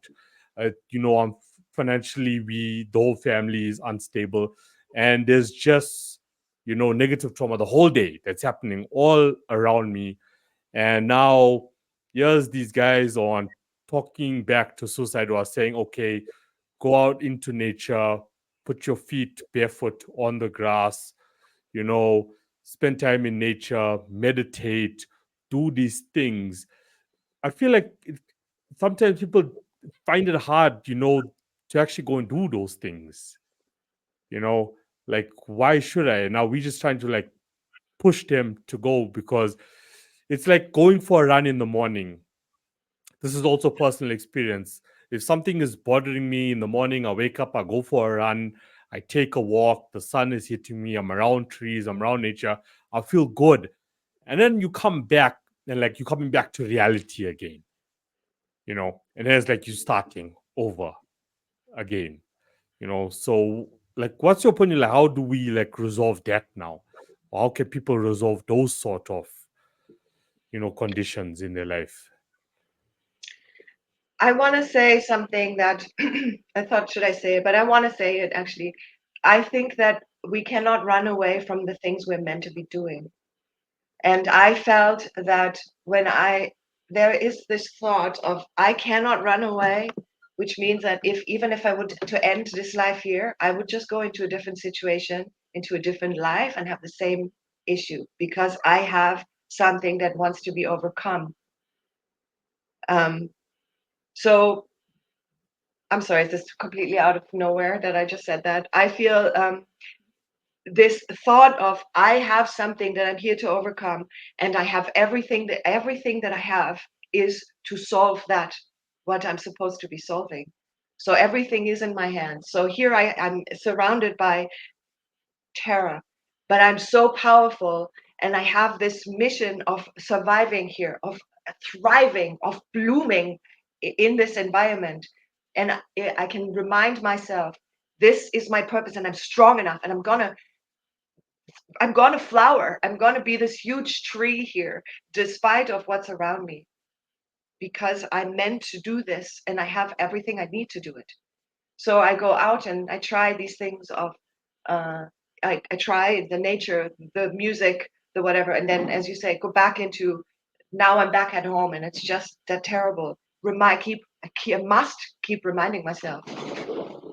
I'm financially, the whole family is unstable, and there's just negative trauma the whole day that's happening all around me. And now here's these guys on talking back to suicide, who are saying, okay, go out into nature, put your feet barefoot on the grass, you know, spend time in nature, meditate, do these things. I feel like sometimes people find it hard, to actually go and do those things. You know, like, why should I? Now we just trying to like push them to go, because it's like going for a run in the morning. This is also personal experience. If something is bothering me in the morning, I wake up, I go for a run, I take a walk, the sun is hitting me, I'm around trees, I'm around nature, I feel good. And then you come back and like you're coming back to reality again, and then it's like you starting over again, So like, what's your opinion? Like, how do we like resolve that now? Or how can people resolve those sort of, conditions in their life? I want to say something that I thought, should I say it? But I want to say it actually. I think that we cannot run away from the things we're meant to be doing. And I felt that there is this thought of, I cannot run away, which means that even if I would to end this life here, I would just go into a different situation, into a different life, and have the same issue, because I have something that wants to be overcome. So I'm sorry, is this completely out of nowhere that I just said that? I feel this thought of I have something that I'm here to overcome, and I have everything that I have is to solve that, what I'm supposed to be solving. So everything is in my hands. So here I'm surrounded by terror, but I'm so powerful, and I have this mission of surviving here, of thriving, of blooming in this environment. And I can remind myself, this is my purpose, and I'm strong enough, and I'm gonna flower. I'm gonna be this huge tree here, despite of what's around me, because I'm meant to do this, and I have everything I need to do it. So I go out and I try these things of, uh, I try the nature, the music, the whatever, and then, as you say, go back into. Now I'm back at home, and it's just that terrible. I must keep reminding myself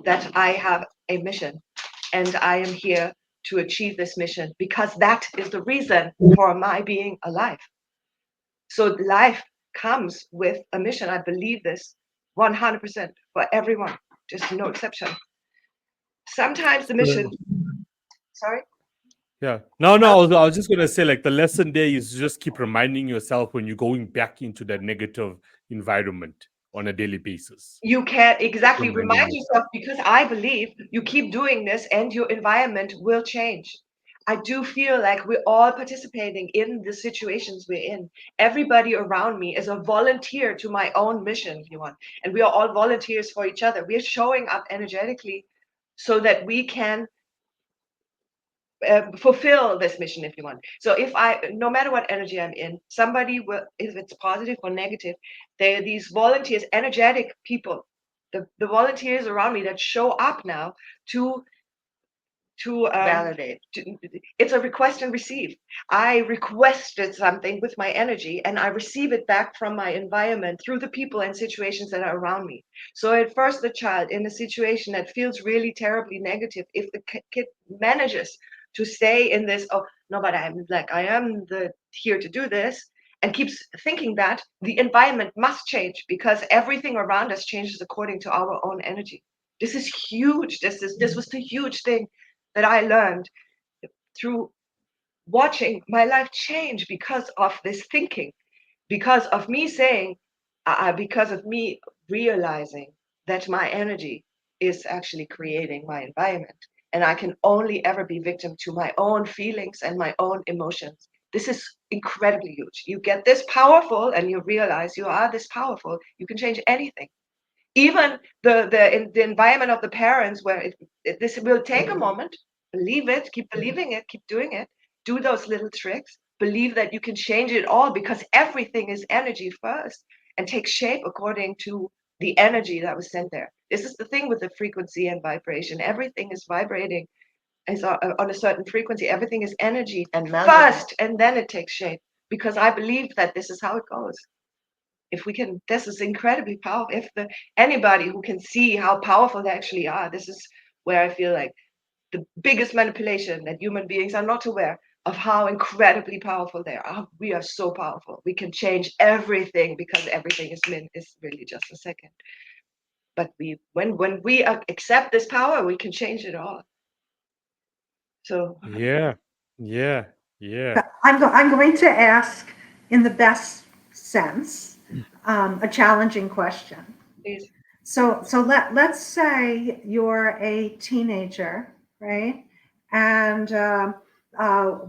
that I have a mission, and I am here to achieve this mission, because that is the reason for my being alive. So life comes with a mission. I believe this 100% for everyone, just no exception. Sometimes the mission, sorry? Yeah. No, I was just gonna say, like, the lesson there is just keep reminding yourself when you're going back into that negative environment on a daily basis. You can't exactly Reminding remind yourself, because I believe you keep doing this and your environment will change. I do feel like we're all participating in the situations we're in. Everybody around me is a volunteer to my own mission, if you want. And we are all volunteers for each other. We are showing up energetically so that we can fulfill this mission, if you want. So if no matter what energy I'm in, somebody will, if it's positive or negative, there are these volunteers, energetic people, the volunteers around me that show up now to Validate. it's a request and receive. I requested something with my energy, and I receive it back from my environment through the people and situations that are around me. So at first, the child in a situation that feels really terribly negative, if the kid manages to stay in this, oh no, but I am here to do this, and keeps thinking that, the environment must change, because everything around us changes according to our own energy. This is huge. This was the huge thing that I learned through watching my life change because of this thinking, because of me saying, because of me realizing that my energy is actually creating my environment. And I can only ever be victim to my own feelings and my own emotions. This is incredibly huge. You get this powerful and you realize you are this powerful, you can change anything. Even the environment of the parents, where this will take a moment. Believe it, keep believing it, keep doing it, do those little tricks, believe that you can change it all, because everything is energy first, and take shape according to the energy that was sent there. This is the thing with the frequency and vibration. Everything is vibrating, is on a certain frequency. Everything is energy And first, and then it takes shape, because I believe that this is how it goes. If we can, this is incredibly powerful. If anybody who can see how powerful they actually are, this is where I feel like the biggest manipulation, that human beings are not aware of how incredibly powerful they are. We are so powerful. We can change everything, because everything is really just a second. But when we accept this power, we can change it all. So Yeah. I'm going to ask, in the best sense, a challenging question. please. So let's say you're a teenager, right? And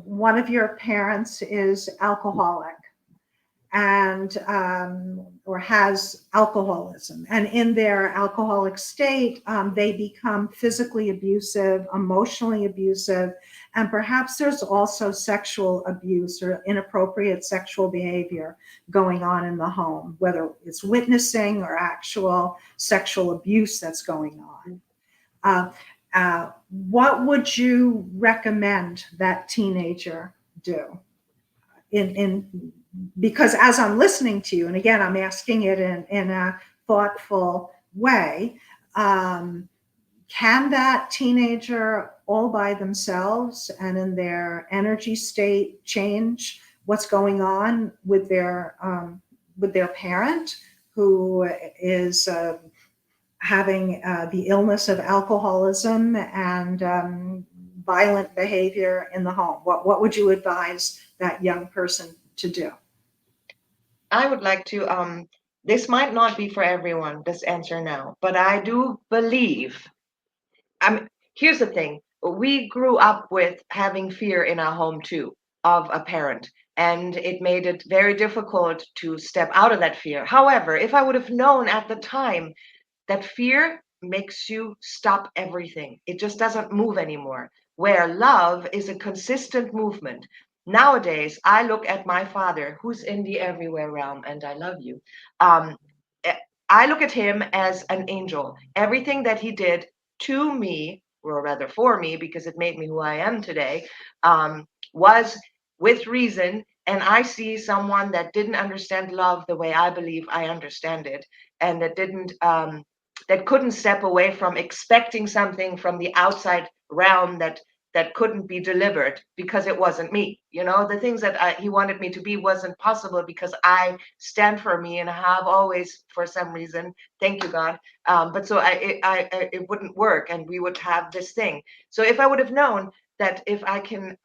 one of your parents is alcoholic, and or has alcoholism, and in their alcoholic state, they become physically abusive, emotionally abusive, and perhaps there's also sexual abuse or inappropriate sexual behavior going on in the home, whether it's witnessing or actual sexual abuse that's going on. What would you recommend that teenager do? Because as I'm listening to you, and again, I'm asking it in a thoughtful way, can that teenager all by themselves and in their energy state change what's going on with their parent, who is having the illness of alcoholism and violent behavior in the home? What would you advise that young person to do? I would like to, this might not be for everyone, this answer now, but I do believe, here's the thing. We grew up with having fear in our home too, of a parent, and it made it very difficult to step out of that fear. However, if I would have known at the time that fear makes you stop everything, it just doesn't move anymore, where love is a consistent movement. Nowadays, I look at my father, who's in the everywhere realm, and I love you. Um, I look at him as an angel. Everything that he did to me, or rather for me, because it made me who I am today, was with reason. And I see someone that didn't understand love the way I believe I understand it, and that didn't, that couldn't step away from expecting something from the outside realm that couldn't be delivered because it wasn't me. You know, the things that he wanted me to be wasn't possible because I stand for me and have always, for some reason. Thank you, God. But so it wouldn't work, and we would have this thing. So if I would have known that if I can,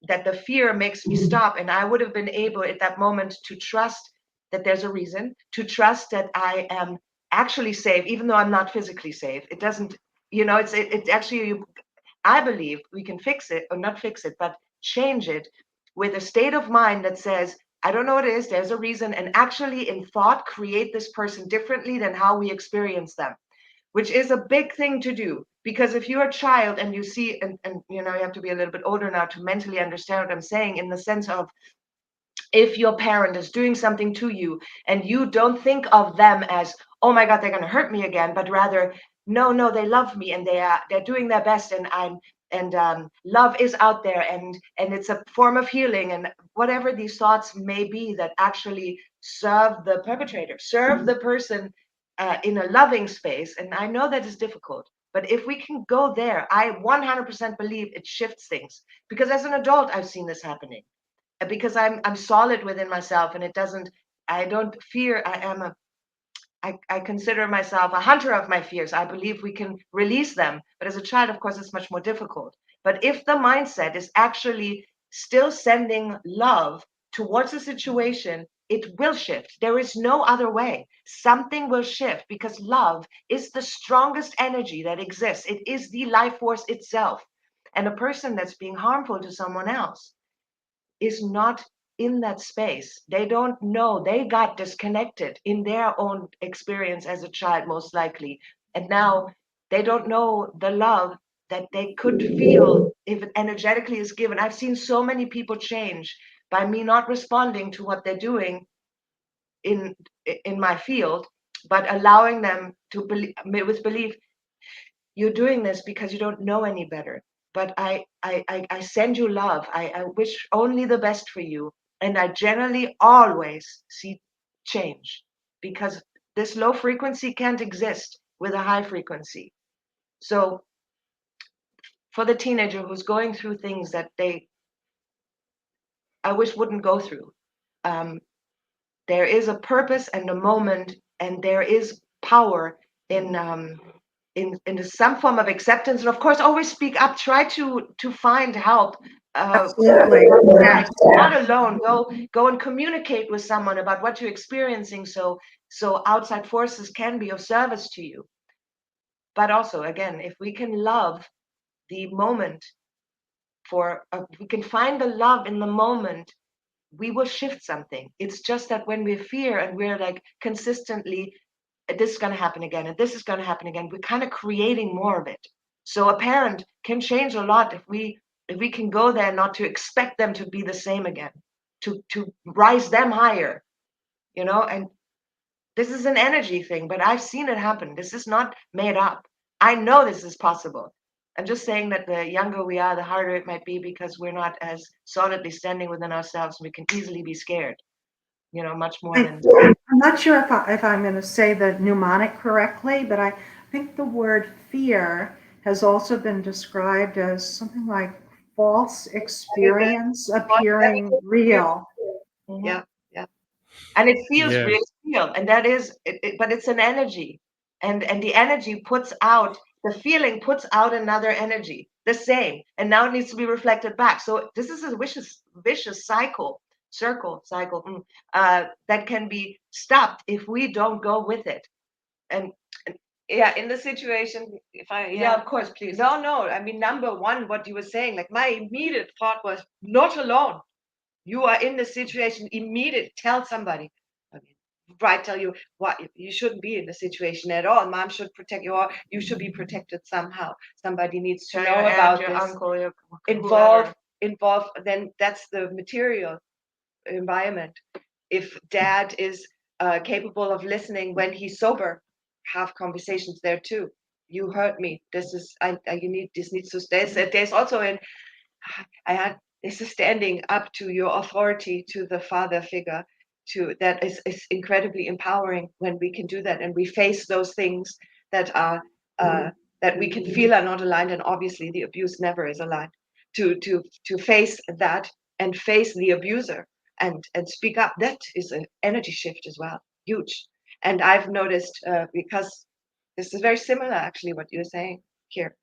that the fear makes me stop, and I would have been able at that moment to trust that there's a reason, to trust that I am actually safe, even though I'm not physically safe. It doesn't, it's actually, I believe we can fix it, or not fix it, but change it with a state of mind that says, I don't know what it is, there's a reason, and actually in thought create this person differently than how we experience them, which is a big thing to do. Because if you're a child and you see, and you have to be a little bit older now to mentally understand what I'm saying, in the sense of, if your parent is doing something to you and you don't think of them as, oh my God, they're going to hurt me again, but rather, no, they love me and they're doing their best, and love is out there, and it's a form of healing, and whatever these thoughts may be that actually serve the perpetrator, serve the person in a loving space. And I know that is difficult, but if we can go there, I 100% believe it shifts things. Because as an adult, I've seen this happening, because I'm solid within myself, and I don't fear. I consider myself a hunter of my fears. I believe we can release them, but as a child, of course, it's much more difficult. But if the mindset is actually still sending love towards a situation, it will shift. There is no other way. Something will shift, because love is the strongest energy that exists. It is the life force itself. And a person that's being harmful to someone else is not in that space. They don't know. They got disconnected in their own experience as a child, most likely. And now they don't know the love that they could feel if it energetically is given. I've seen so many people change by me not responding to what they're doing in my field, but allowing them to believe with belief, you're doing this because you don't know any better. But I send you love. I wish only the best for you. And I generally always see change, because this low frequency can't exist with a high frequency. So for the teenager who's going through things that I wish wouldn't go through, there is a purpose and a moment, and there is power in some form of acceptance. And of course, always speak up. Try to find help. Absolutely. Yes. Not alone. Go and communicate with someone about what you're experiencing, so outside forces can be of service to you. But also, again, if we can love the moment, we can find the love in the moment, we will shift something. It's just that when we fear and we're like consistently, this is going to happen again, and this is going to happen again, we're kind of creating more of it. So a parent can change a lot if we can go there, not to expect them to be the same again, to rise them higher, and this is an energy thing, but I've seen it happen. This is not made up. I know this is possible. I'm just saying that the younger we are, the harder it might be, because we're not as solidly standing within ourselves. We can easily be scared, much more than. I'm not sure if I'm going to say the mnemonic correctly, but I think the word fear has also been described as something like false experience appearing real. Yeah, yeah. And it feels Yeah. real, and that is, but it's an energy. and the energy puts out, the feeling puts out another energy, the same, and now it needs to be reflected back. So this is a vicious cycle, that can be stopped if we don't go with it. And Yeah, in the situation, if I, yeah, of course, please. no, I mean, number one, what you were saying, like my immediate thought was, not alone. You are in the situation, immediate, tell somebody. I mean, right, tell you what, you shouldn't be in the situation at all. Mom should protect you, or you should be protected somehow. Somebody needs to Tell know your aunt, about your this. uncle, your Involve, whoever. then that's the material environment. If dad is capable of listening when he's sober, have conversations there too. You hurt me. This is you need, this needs to stay. There's also I had this is standing up to your authority, to the father figure, to that is incredibly empowering when we can do that and we face those things that are that we can feel are not aligned, and obviously the abuse never is aligned. To face that and face the abuser and speak up, that is an energy shift as well, huge. And I've noticed because this is very similar actually what you're saying here,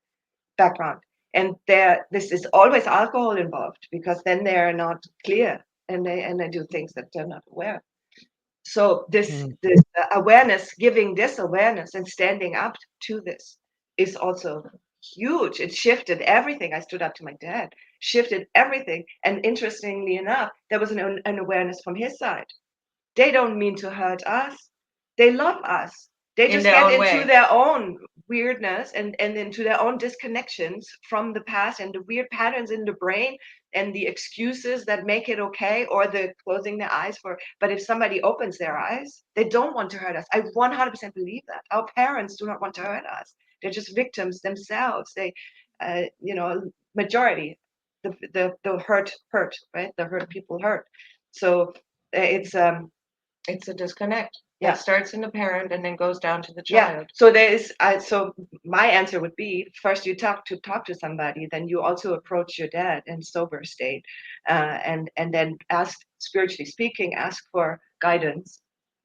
background. And this is always alcohol involved because then they are not clear and they do things that they're not aware of. So this awareness, giving this awareness and standing up to this is also huge. It shifted everything. I stood up to my dad, shifted everything. And interestingly enough, there was an awareness from his side. They don't mean to hurt us. They love us. They In just their get own into way. their own weirdness and into their own disconnections from the past and the weird patterns in the brain and the excuses that make it okay, or the closing their eyes for. But if somebody opens their eyes, they don't want to hurt us. I 100% believe that. Our parents do not want to hurt us. They're just victims themselves. They, majority, the hurt, right? The hurt people hurt. So it's It's a disconnect. Yeah. It starts in the parent and then goes down to the yeah. child. So there is. So my answer would be: first, you talk to somebody, then you also approach your dad in sober state, and then ask, spiritually speaking, ask for guidance,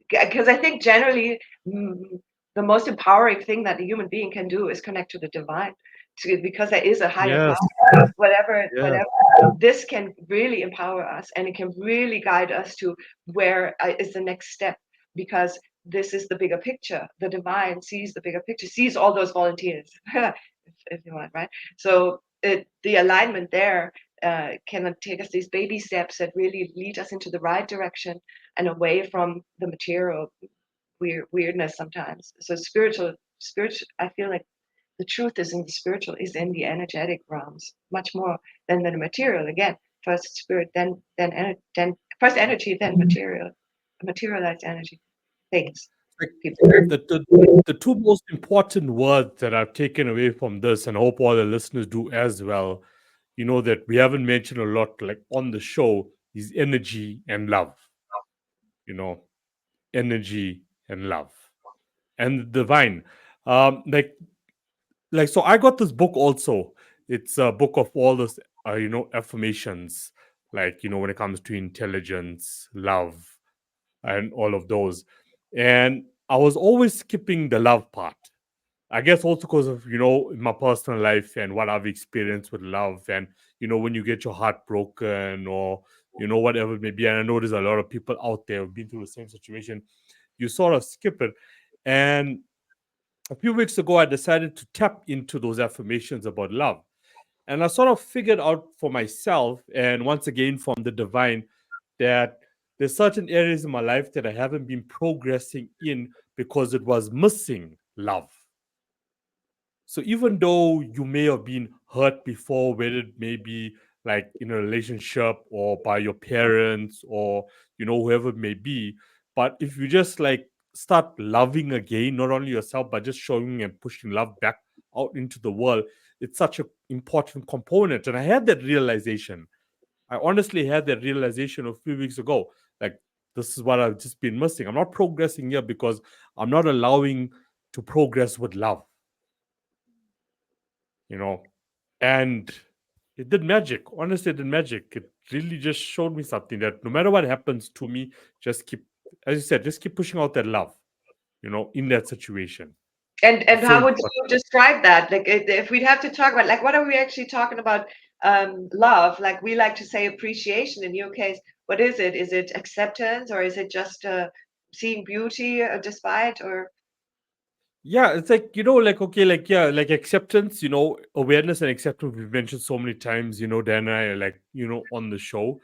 because I think generally the most empowering thing that a human being can do is connect to the divine, because there is a higher Yes. power. Whatever, Yes. this can really empower us, and it can really guide us to where is the next step, because this is the bigger picture. The divine sees the bigger picture, sees all those volunteers, if you want, right? So the alignment there can take us these baby steps that really lead us into the right direction and away from the material weirdness sometimes. So spiritual, I feel like the truth is in the spiritual, is in the energetic realms, much more than the material. Again, first spirit, then first energy, then material, materialized energy, things. Like, People. the two most important words that I've taken away from this, and I hope all the listeners do as well, that we haven't mentioned a lot, like on the show, is energy and love. Energy and love and the divine. Like so I got this book also. It's a book of all those affirmations, like when it comes to intelligence, love, and all of those. And I was always skipping the love part. I guess also because of my personal life and what I've experienced with love, and when you get your heart broken, or whatever it may be. And I know there's a lot of people out there who've been through the same situation. You sort of skip it. And a few weeks ago, I decided to tap into those affirmations about love. And I sort of figured out for myself, and once again from the divine, that there's certain areas in my life that I haven't been progressing in because it was missing love. So even though you may have been hurt before, whether it may be like in a relationship or by your parents, or whoever it may be, but if you just like start loving again, not only yourself but just showing and pushing love back out into the world, it's such an important component. And I had that realization. I honestly had that realization a few weeks ago. Like, this is what I've just been missing. I'm not progressing here because I'm not allowing to progress with love. And it did magic. Honestly, it did magic. It really just showed me something, that no matter what happens to me, just keep, as you said, just keep pushing out that love, in that situation. And It's so how would important. you describe that? Like, if we'd have to talk about, like, what are we actually talking about? Love, like we like to say appreciation. In your case, what is it? Is it acceptance, or is it just seeing beauty despite, or Yeah, it's like, like, okay, like, yeah, like acceptance, awareness and acceptance we've mentioned so many times, Dan and I, like, on the show.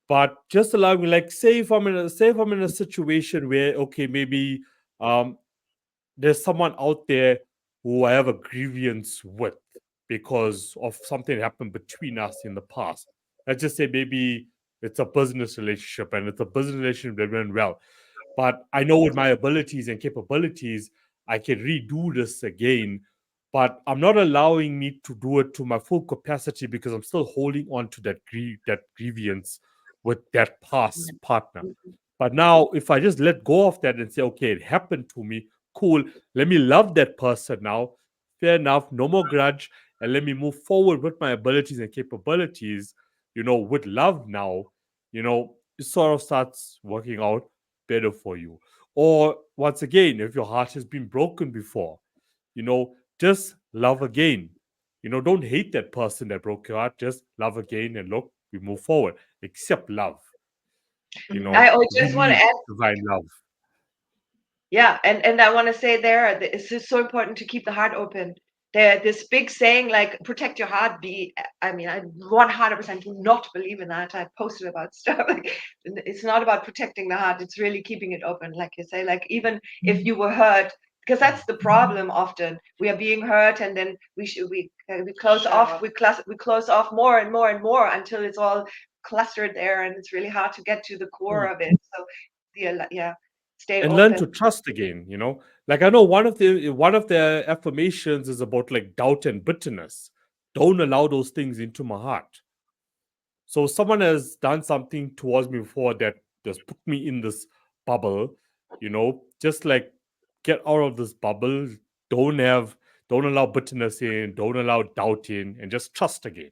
But just allow me, like, say if I'm in a situation where, okay, maybe um there's someone out there who I have a grievance with because of something that happened between us in the past. Let's just say maybe it's a business relationship and it's a business relationship that went well. But I know with my abilities and capabilities, I can redo this again. But I'm not allowing me to do it to my full capacity because I'm still holding on to that grievance with that past partner. But now, if I just let go of that and say, okay, it happened to me, cool, let me love that person now, fair enough, no more grudge, and let me move forward with my abilities and capabilities, with love now, it sort of starts working out better for you. Or once again, if your heart has been broken before, just love again. Don't hate that person that broke your heart, just love again and look, we move forward. Accept love, I just want to release add. divine love. Yeah, and I want to say there, it's just so important to keep the heart open. This big saying like protect your heart. I mean, I 100% do not believe in that. I posted about stuff. Like, it's not about protecting the heart. It's really keeping it open, like you say. Like even if you were hurt, because that's the problem. Often we are being hurt, and then we close Shut off. up. We close off more and more and more until it's all clustered there, and it's really hard to get to the core Mm. of it. So yeah, stay And learn open. to trust again. Like, I know one of the affirmations is about like doubt and bitterness. Don't allow those things into my heart. So someone has done something towards me before that just put me in this bubble, just like get out of this bubble. Don't have don't allow bitterness in, don't allow doubt in, and just trust again.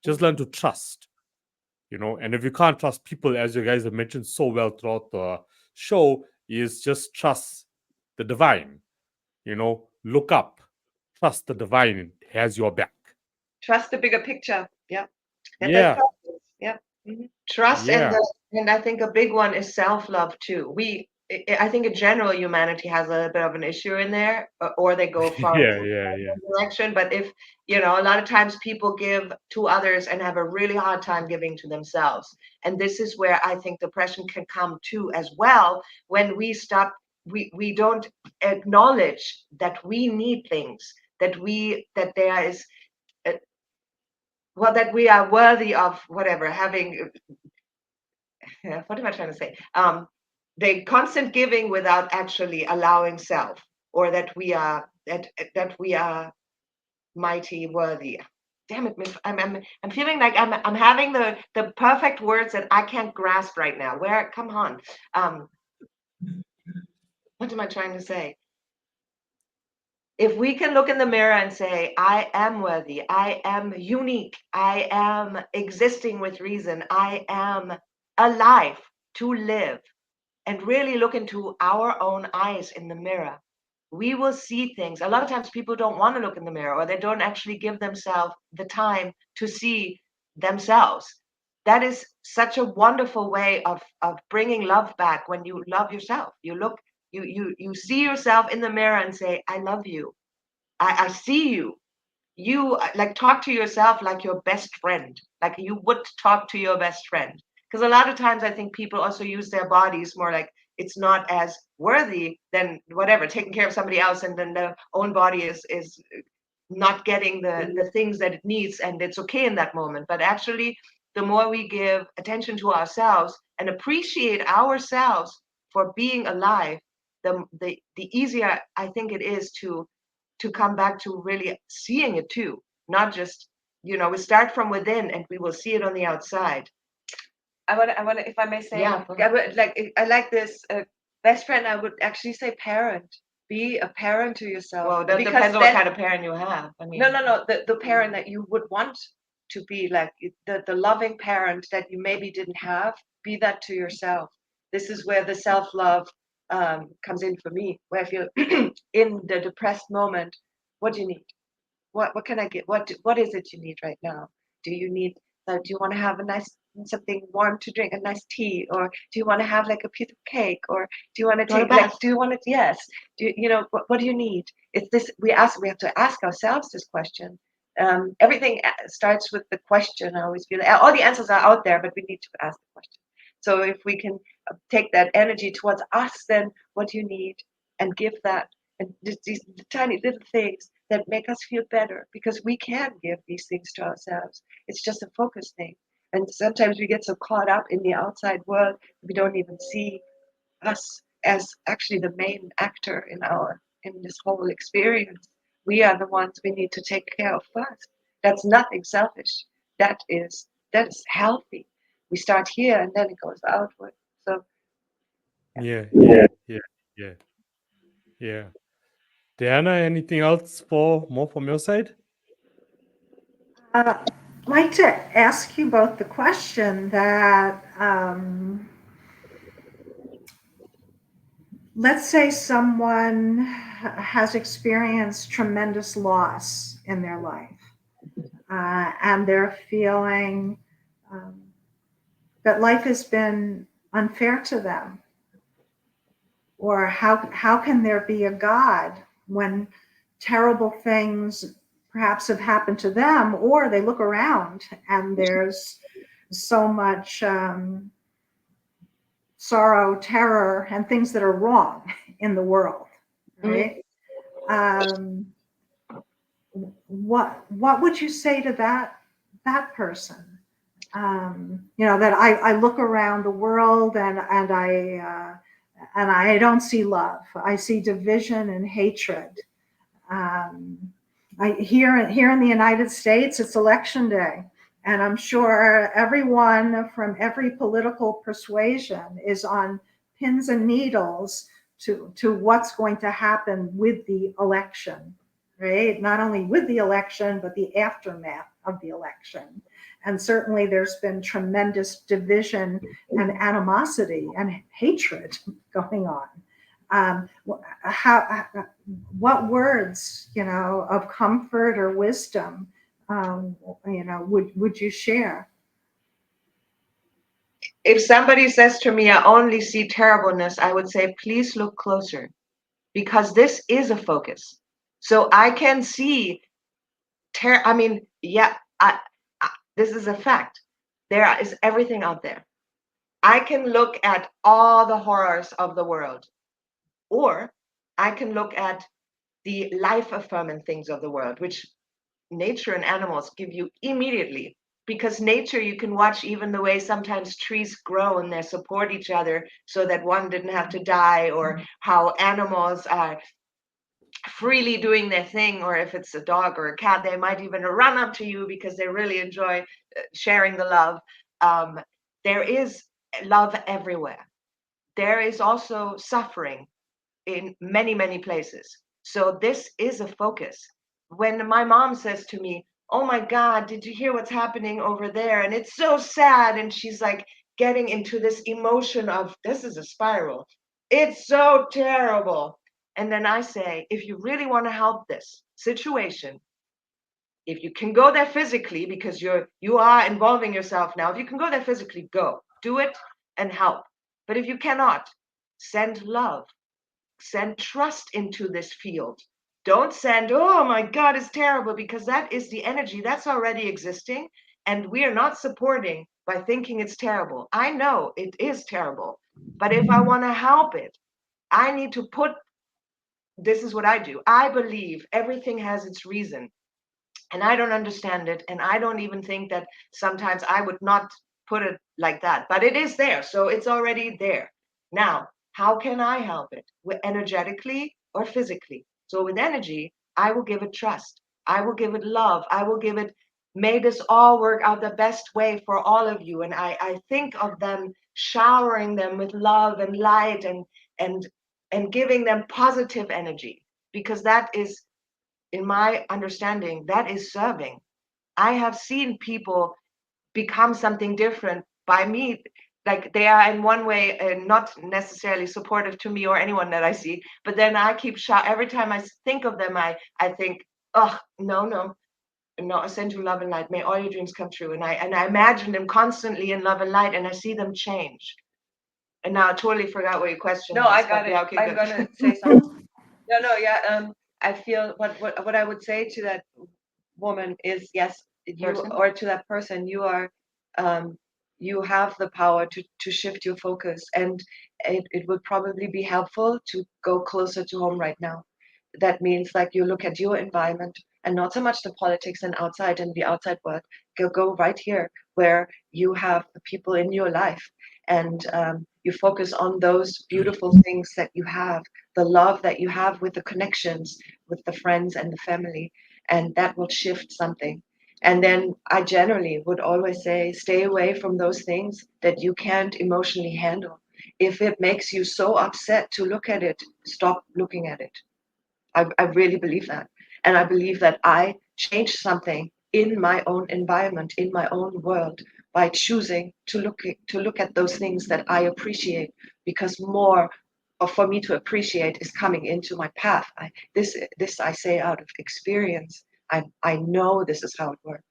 Just learn to trust. And if you can't trust people, as you guys have mentioned so well throughout the show, is just trust the divine. Look up, trust the divine has your back. Trust the bigger picture. Yeah. That's Yeah, yeah. Trust, yeah. and I think a big one is self-love too. I think in general humanity has a bit of an issue in there, or they go far in Yeah, yeah, yeah. one direction. But if a lot of times people give to others and have a really hard time giving to themselves, and this is where I think depression can come too as well. When we stop, we don't acknowledge that we need things, that there is uh, well, that we are worthy of whatever having. What am I trying to say? The constant giving without actually allowing self, or that we are mighty, worthy. Damn it, Miss. I'm feeling like I'm having the perfect words that I can't grasp right now. Where? Come on. Um, what am I trying to say? If we can look in the mirror and say, I am worthy, I am unique, I am existing with reason, I am alive to live, and really look into our own eyes in the mirror, we will see things. A lot of times people don't want to look in the mirror, or they don't actually give themselves the time to see themselves. That is such a wonderful way of bringing love back. When you love yourself, you see yourself in the mirror and say, I love you. I see you. You like talk to yourself like your best friend, like you would talk to your best friend. Because a lot of times I think people also use their bodies more like it's not as worthy than whatever, taking care of somebody else, and then their own body is not getting the things that it needs, and it's okay in that moment. But actually, the more we give attention to ourselves and appreciate ourselves for being alive, the easier I think it is to come back to really seeing it too, not just we start from within and we will see it on the outside. I want to, if I may say, Yeah, I like this best friend. I would actually say parent. Be a parent to yourself. well, that because depends on what then, kind of parent you have. I mean, no, the parent that you would want to be, like the loving parent that you maybe didn't have. Be that to yourself. This is where the self love comes in for me, where I feel in the depressed moment, what do you need? What can I get? What is it you need right now? Do you need do you want to have a nice something warm to drink, a nice tea, or do you want to have like a piece of cake, or do you want to Do you want take a like bath? do you want to yes? Do you know what do you need? It's this we have to ask ourselves this question. Everything starts with the question. I always feel all the answers are out there, but we need to ask the question. So if we can take that energy towards us, then what do you need, and give that, and just these tiny little things that make us feel better, because we can give these things to ourselves. It's just a focus thing. And sometimes we get so caught up in the outside world, we don't even see us as actually the main actor in this whole experience. We are the ones we need to take care of first. That's nothing selfish. That is healthy. We start here and then it goes outward. So Yeah, yeah, yeah, yeah, yeah. Diana, anything else more from your side? I'd like to ask you both the question that let's say someone has experienced tremendous loss in their life, and they're feeling that life has been unfair to them, or how can there be a God when terrible things perhaps have happened to them, or they look around and there's so much sorrow, terror, and things that are wrong in the world, right? Um, what would you say to that person? That I look around the world and I don't see love. I see division and hatred. Here in the United States, it's election day, and I'm sure everyone from every political persuasion is on pins and needles to what's going to happen with the election, right? Not only with the election, but the aftermath of the election. And certainly there's been tremendous division and animosity and hatred going on. How what words, of comfort or wisdom, would you share? If somebody says to me, I only see terribleness, I would say, please look closer, because this is a focus. So I can see I mean, yeah, this is a fact. There is everything out there. I can look at all the horrors of the world, or I can look at the life affirming things of the world, which nature and animals give you immediately. Because nature, you can watch even the way sometimes trees grow and they support each other so that one didn't have to die, or how animals are freely doing their thing, or if it's a dog or a cat, they might even run up to you because they really enjoy sharing the love. There is love everywhere. There is also suffering in many, many places. So this is a focus. When my mom says to me, oh my God, did you hear what's happening over there? And it's so sad. And she's like getting into this emotion of, this is a spiral. It's so terrible. And then I say, if you really want to help this situation, if you can go there physically, because you are involving yourself now, if you can go there physically, go, do it and help. But if you cannot, send love, send trust into this field. Don't send, oh my God, it's terrible, because that is the energy that's already existing. And we are not supporting by thinking it's terrible. I know it is terrible. But if I want to help it, I need to this is what I do. I believe everything has its reason. And I don't understand it. And I don't even think that sometimes I would not put it like that. But it is there. So it's already there. Now, how can I help it? Energetically or physically? So with energy, I will give it trust. I will give it love. I will give it, may this all work out the best way for all of you. And I think of them, showering them with love and light, and giving them positive energy, because that is, in my understanding, that is serving. I have seen people become something different by me. like they are in one way not necessarily supportive to me or anyone that I see, but then I keep every time I think of them, I think, oh, no, I send you love and light. May all your dreams come true. And I imagine them constantly in love and light, and I see them change. And now I totally forgot what your question No, was. I got but it. yeah, okay, I'm good. gonna say something. No, yeah. I feel what I would say to that woman is, yes, you, Person? or to that person, you have the power to shift your focus, and it would probably be helpful to go closer to home right now. That means like you look at your environment and not so much the politics and outside and the outside world. Go right here where you have the people in your life, and you focus on those beautiful things that you have, the love that you have with the connections with the friends and the family, and that will shift something. And then I generally would always say, stay away from those things that you can't emotionally handle. If it makes you so upset to look at it, stop looking at it. I really believe that. And I believe that I changed something in my own environment, in my own world, by choosing to look at those things that I appreciate, because more for me to appreciate is coming into my path. This I say out of experience. I know this is how it works.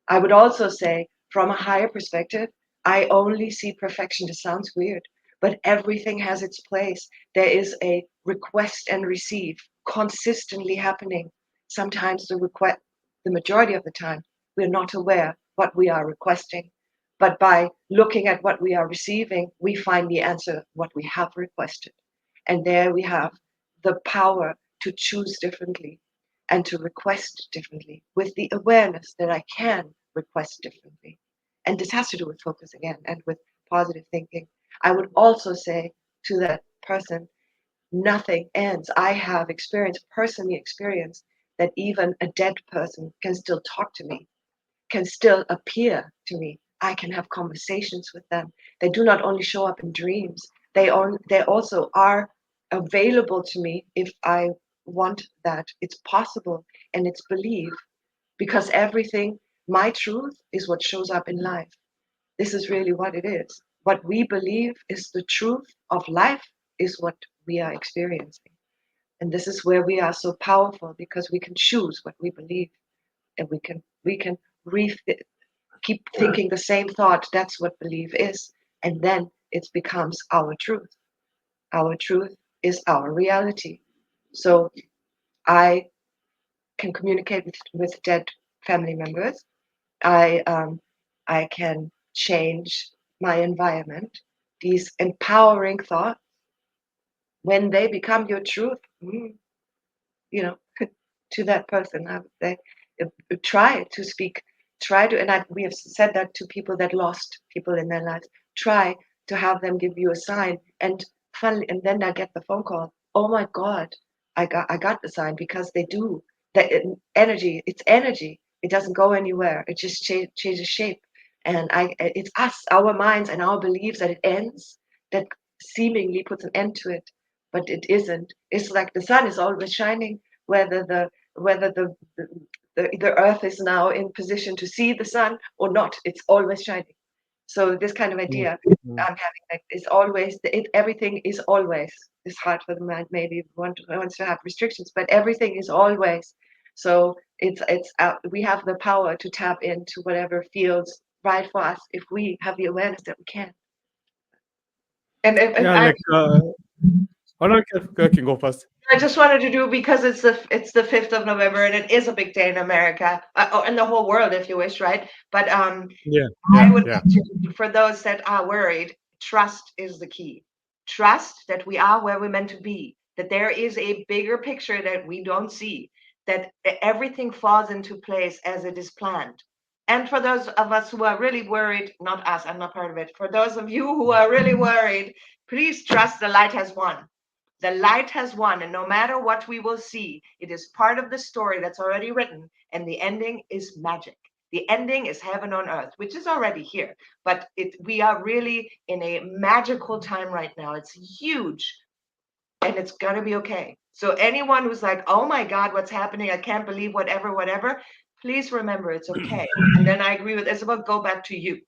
I would also say, from a higher perspective, I only see perfection. This sounds weird, but everything has its place. There is a request and receive consistently happening. Sometimes the majority of the time, we're not aware what we are requesting. But by looking at what we are receiving, we find the answer, what we have requested. And there we have the power to choose differently and to request differently with the awareness that I can request differently. And this has to do with focus again and with positive thinking. I would also say to that person, nothing ends. I have personally experienced that even a dead person can still talk to me, can still appear to me. I can have conversations with them. They do not only show up in dreams, they also are available to me if I want that. It's possible and it's believed, because everything, my truth is what shows up in life. This is really what it is. What we believe is the truth of life is what we are experiencing. And this is where we are so powerful, because we can choose what we believe, and we can keep thinking the same thought. That's what belief is. And then it becomes our truth. Our truth is our reality. So I can communicate with dead family members. I can change my environment. These empowering thoughts, when they become your truth, you know, to that person, I would say, try to speak, try to, and we have said that to people that lost people in their lives. Try to have them give you a sign, and finally, and then I get the phone call. Oh my God, I got the sign, because they do that. Energy, it's energy. It doesn't go anywhere. It just changes shape, and it's us, our minds, and our beliefs that it ends, that seemingly puts an end to it, but it isn't. It's like the sun is always shining, whether the earth is now in position to see the sun or not, it's always shining. So this kind of idea Mm. I'm having, like, is always everything is always. It's hard for the mind, maybe wants to have restrictions, but everything is always. So it's we have the power to tap into whatever feels right for us if we have the awareness that we can. And Yeah, I like oh no, can go first. I just wanted to do, because it's the 5th of November, and it is a big day in America, or in the whole world, if you wish, right? But Yeah, I would yeah. like to, for those that are worried, trust is the key. Trust that we are where we're meant to be, that there is a bigger picture that we don't see, that everything falls into place as it is planned. And for those of us who are really worried, not us, I'm not part of it. For those of you who are really worried, please trust the light has won. The light has won, and no matter what we will see, it is part of the story that's already written, and the ending is magic. The ending is heaven on earth, which is already here. But we are really in a magical time right now. It's huge, and it's going to be okay. So anyone who's like, oh my God, what's happening? I can't believe whatever, please remember it's okay. And then I agree with Isabel, go back to you.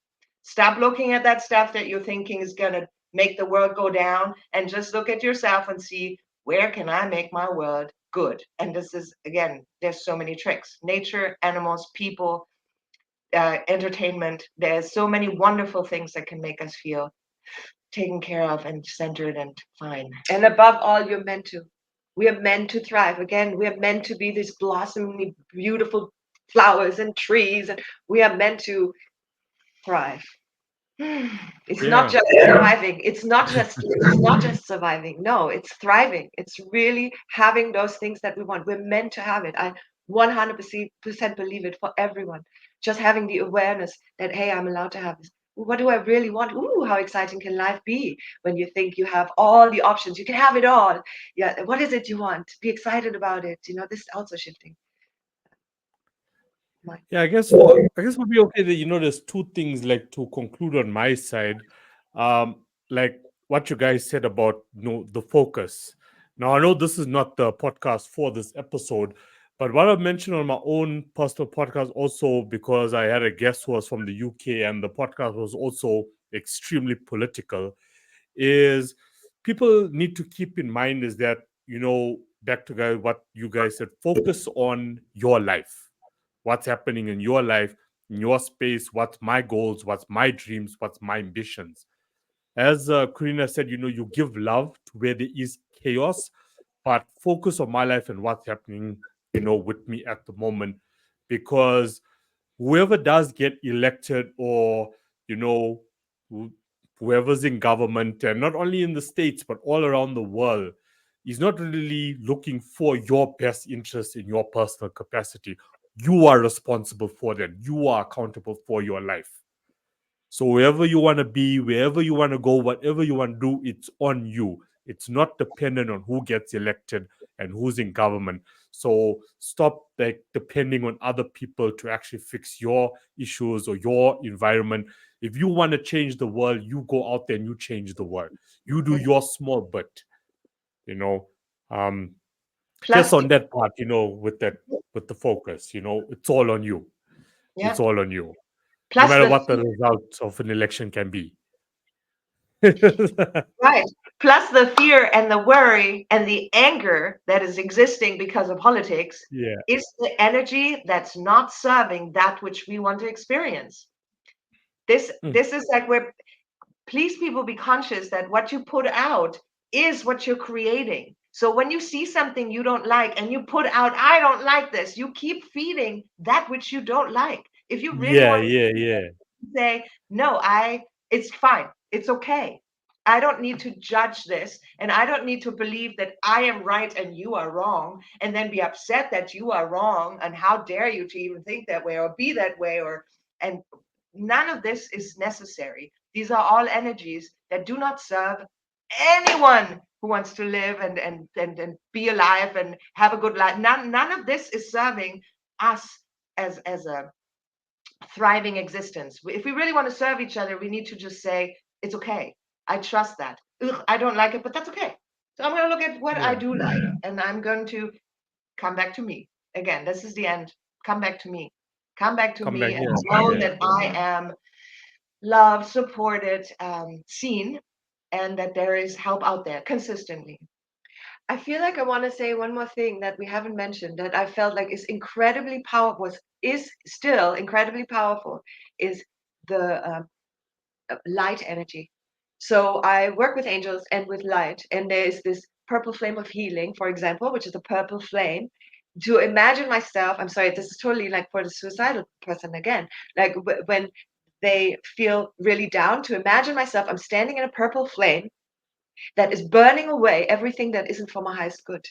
Stop looking at that stuff that you're thinking is going to make the world go down, and just look at yourself and see, where can I make my world good? And this is, again, there's so many tricks: nature, animals, people, entertainment. There's so many wonderful things that can make us feel taken care of and centered and fine. And above all, you're meant to. We are meant to thrive. Again, we are meant to be these blossoming, beautiful flowers and trees, and we are meant to thrive. It's not Yeah. just surviving. It's not just surviving. No, it's thriving. It's really having those things that we want. We're meant to have it. I 100% believe it for everyone. Just having the awareness that, hey, I'm allowed to have this. What do I really want? Ooh, how exciting can life be when you think you have all the options? You can have it all. Yeah. What is it you want? Be excited about it. This is also shifting. Yeah, I guess we'll be okay that there's two things like to conclude on my side. Like what you guys said about the focus. Now I know this is not the podcast for this episode, but what I mentioned on my own personal podcast also, because I had a guest who was from the UK and the podcast was also extremely political, is people need to keep in mind is that, back to what you guys said, focus on your life, what's happening in your life, in your space, what's my goals, what's my dreams, what's my ambitions. As Karina said, you give love to where there is chaos, but focus on my life and what's happening, with me at the moment. Because whoever does get elected, or, whoever's in government, and not only in the States, but all around the world, is not really looking for your best interest in your personal capacity. You are responsible for that. You are accountable for your life. So wherever you want to be, wherever you want to go, whatever you want to do, it's on you. It's not dependent on who gets elected and who's in government. So stop depending on other people to actually fix your issues or your environment. If you want to change the world, you go out there and you change the world. You do your small bit. Um, Plus, just on that part, with the focus, it's all on you. yeah. It's all on you, no Plus matter the what the results of an election can be. Right. Plus the fear and the worry and the anger that is existing because of politics Yeah. is the energy that's not serving that which we want to experience. This is like where, please, people, be conscious that what you put out is what you're creating. So when you see something you don't like and you put out, I don't like this, you keep feeding that which you don't like. If you really want Yeah. to say, no, it's fine, it's okay. I don't need to judge this, and I don't need to believe that I am right and you are wrong, and then be upset that you are wrong, and how dare you to even think that way or be that way, and none of this is necessary. These are all energies that do not serve anyone who wants to live and be alive and have a good life. None of this is serving us as a thriving existence. If we really want to serve each other, we need to just say, it's okay. I trust that. Ugh, I don't like it, but that's okay. So I'm going to look at what I do like, and I'm going to come back to me. Again, this is the end. Come back to me. Come back to me and know that I am loved, supported, seen, and that there is help out there consistently. I feel like I want to say one more thing that we haven't mentioned that I felt like is incredibly powerful, is still incredibly powerful, is the light energy. So I work with angels and with light, and there is this purple flame of healing, for example, which is a purple flame. To imagine myself, I'm sorry, this is totally like for the suicidal person again, like when they feel really down, to imagine myself, I'm standing in a purple flame that is burning away everything that isn't for my highest good.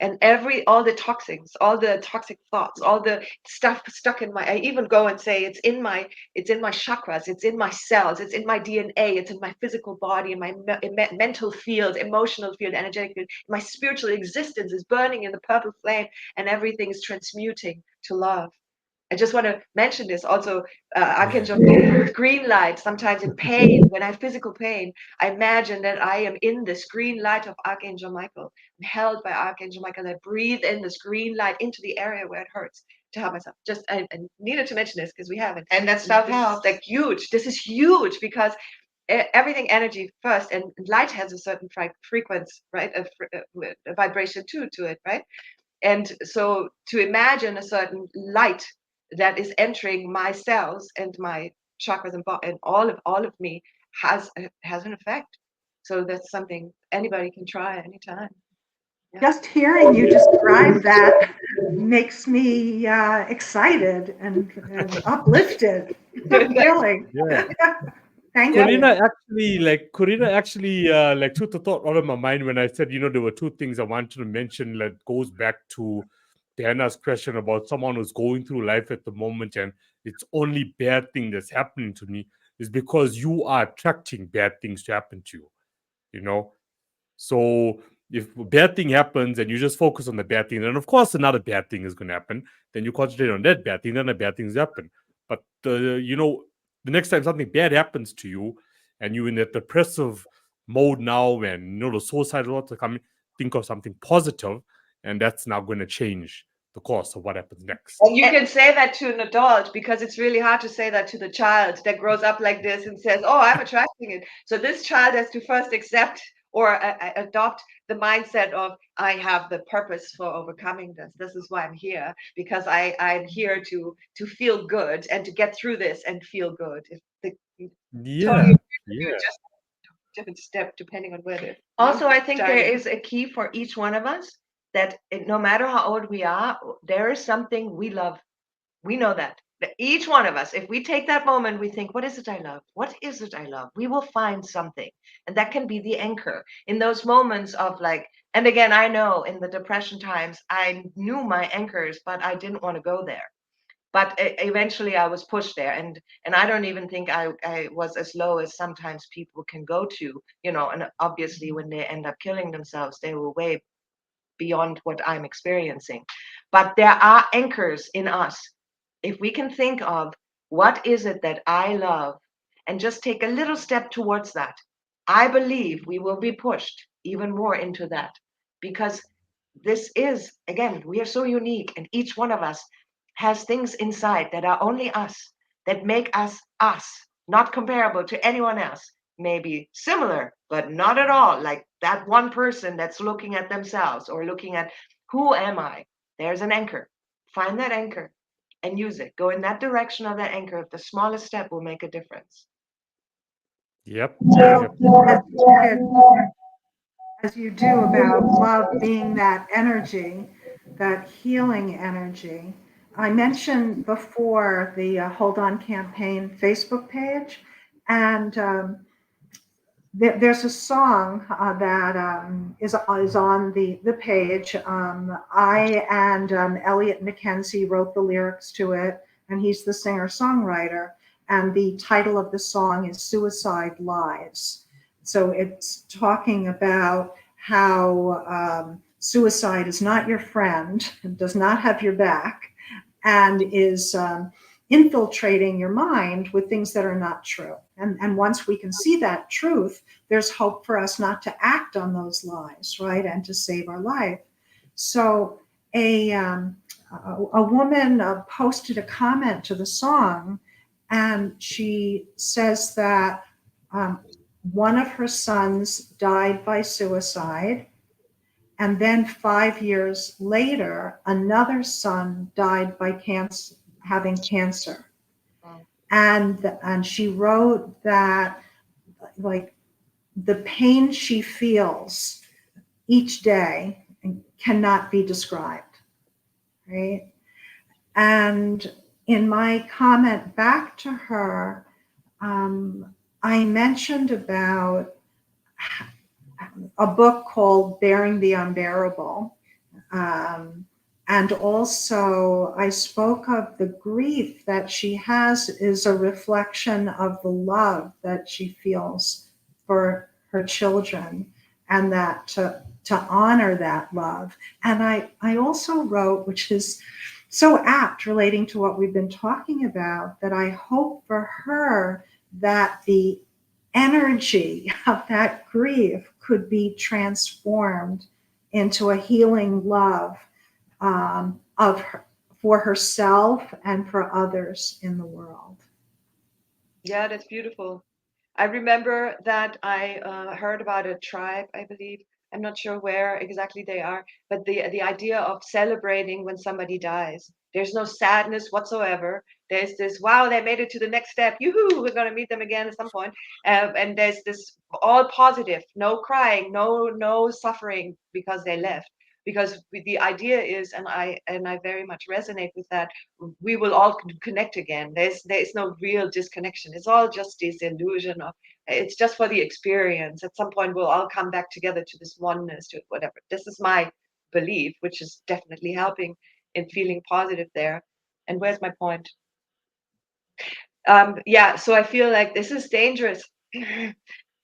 And all the toxins, all the toxic thoughts, all the stuff stuck in I even go and say it's in my chakras, it's in my cells, it's in my DNA, it's in my physical body, in my mental field, emotional field, energetic field. My spiritual existence is burning in the purple flame, and everything is transmuting to love. I just want to mention this also. Archangel Michael, green light. Sometimes in pain, when I have physical pain, I imagine that I am in this green light of Archangel Michael. I'm held by Archangel Michael. I breathe in this green light into the area where it hurts to help myself. Just I needed to mention this because we haven't. And that stuff This is helps. like huge. This is huge because everything energy first, and light has a certain frequency, right? A vibration too to it, right? And so to imagine a certain light that is entering my cells and my chakras and all of me has an effect. So that's something anybody can try anytime. Just hearing you describe that makes me excited and uplifted. Really. Yeah. Thank Corina you. actually, took the thought out of my mind when I said, there were two things I wanted to mention that goes back to Diana's question about someone who's going through life at the moment and it's only bad thing that's happening to me is because you are attracting bad things to happen to you, you know? So if a bad thing happens and you just focus on the bad thing, then of course another bad thing is going to happen. Then you concentrate on that bad thing, then the bad things happen. But the next time something bad happens to you, and you're in a depressive mode now, and the suicidal thoughts are coming, think of something positive, and that's now going to change the course of what happens next. And you can say that to an adult because it's really hard to say that to the child that grows up like this and says, "Oh, I'm attracting it." So this child has to first accept or adopt the mindset of, I have the purpose for overcoming this. This is why I'm here, because I'm here to feel good and to get through this and feel good. Yeah. Just different step depending on whether. Also, I think there is a key for each one of us that no matter how old we are, there is something we love. We know that each one of us, if we take that moment, we think, what is it I love? What is it I love? We will find something. And that can be the anchor in those moments of like, and again, I know in the depression times, I knew my anchors, but I didn't want to go there. But eventually I was pushed there. And I don't even think I was as low as sometimes people can go to, and obviously when they end up killing themselves, they were way beyond what I'm experiencing. But there are anchors in us. If we can think of what is it that I love and just take a little step towards that, I believe we will be pushed even more into that, because this is, again, we are so unique, and each one of us has things inside that are only us, that make us us, not comparable to anyone else. Maybe similar, but not at all like that one person that's looking at themselves or looking at, who am I? There's an anchor. Find that anchor and use it. Go in that direction of that anchor. If the smallest step will make a difference. Yep. As you do about love being that energy, that healing energy. I mentioned before the Hold On Campaign Facebook page, and there's a song that is on the page. I and Elliot McKenzie wrote the lyrics to it, and he's the singer-songwriter. And the title of the song is Suicide Lies. So it's talking about how suicide is not your friend, does not have your back, and is infiltrating your mind with things that are not true. And once we can see that truth, there's hope for us not to act on those lies, right? And to save our life. So a woman posted a comment to the song, and she says that one of her sons died by suicide. And then 5 years later, another son died by cancer, having cancer. And she wrote that, like, the pain she feels each day cannot be described, right? And in my comment back to her, I mentioned about a book called Bearing the Unbearable. And also I spoke of the grief that she has is a reflection of the love that she feels for her children, and that to honor that love. And I also wrote, which is so apt relating to what we've been talking about, that I hope for her that the energy of that grief could be transformed into a healing love of her, for herself and for others in the world. Yeah, that's beautiful. I remember that I heard about a tribe, I believe. I'm not sure where exactly they are, but the idea of celebrating when somebody dies. There's no sadness whatsoever. There's this, wow, they made it to the next step. Yoo-hoo, we're gonna meet them again at some point. And there's this all positive, no crying, no suffering because they left. Because the idea is, and I very much resonate with that, we will all connect again. There's no real disconnection. It's all just this illusion of, it's just for the experience. At some point we'll all come back together to this oneness, to whatever. This is my belief, which is definitely helping in feeling positive there. And where's my point? Yeah, so I feel like this is dangerous.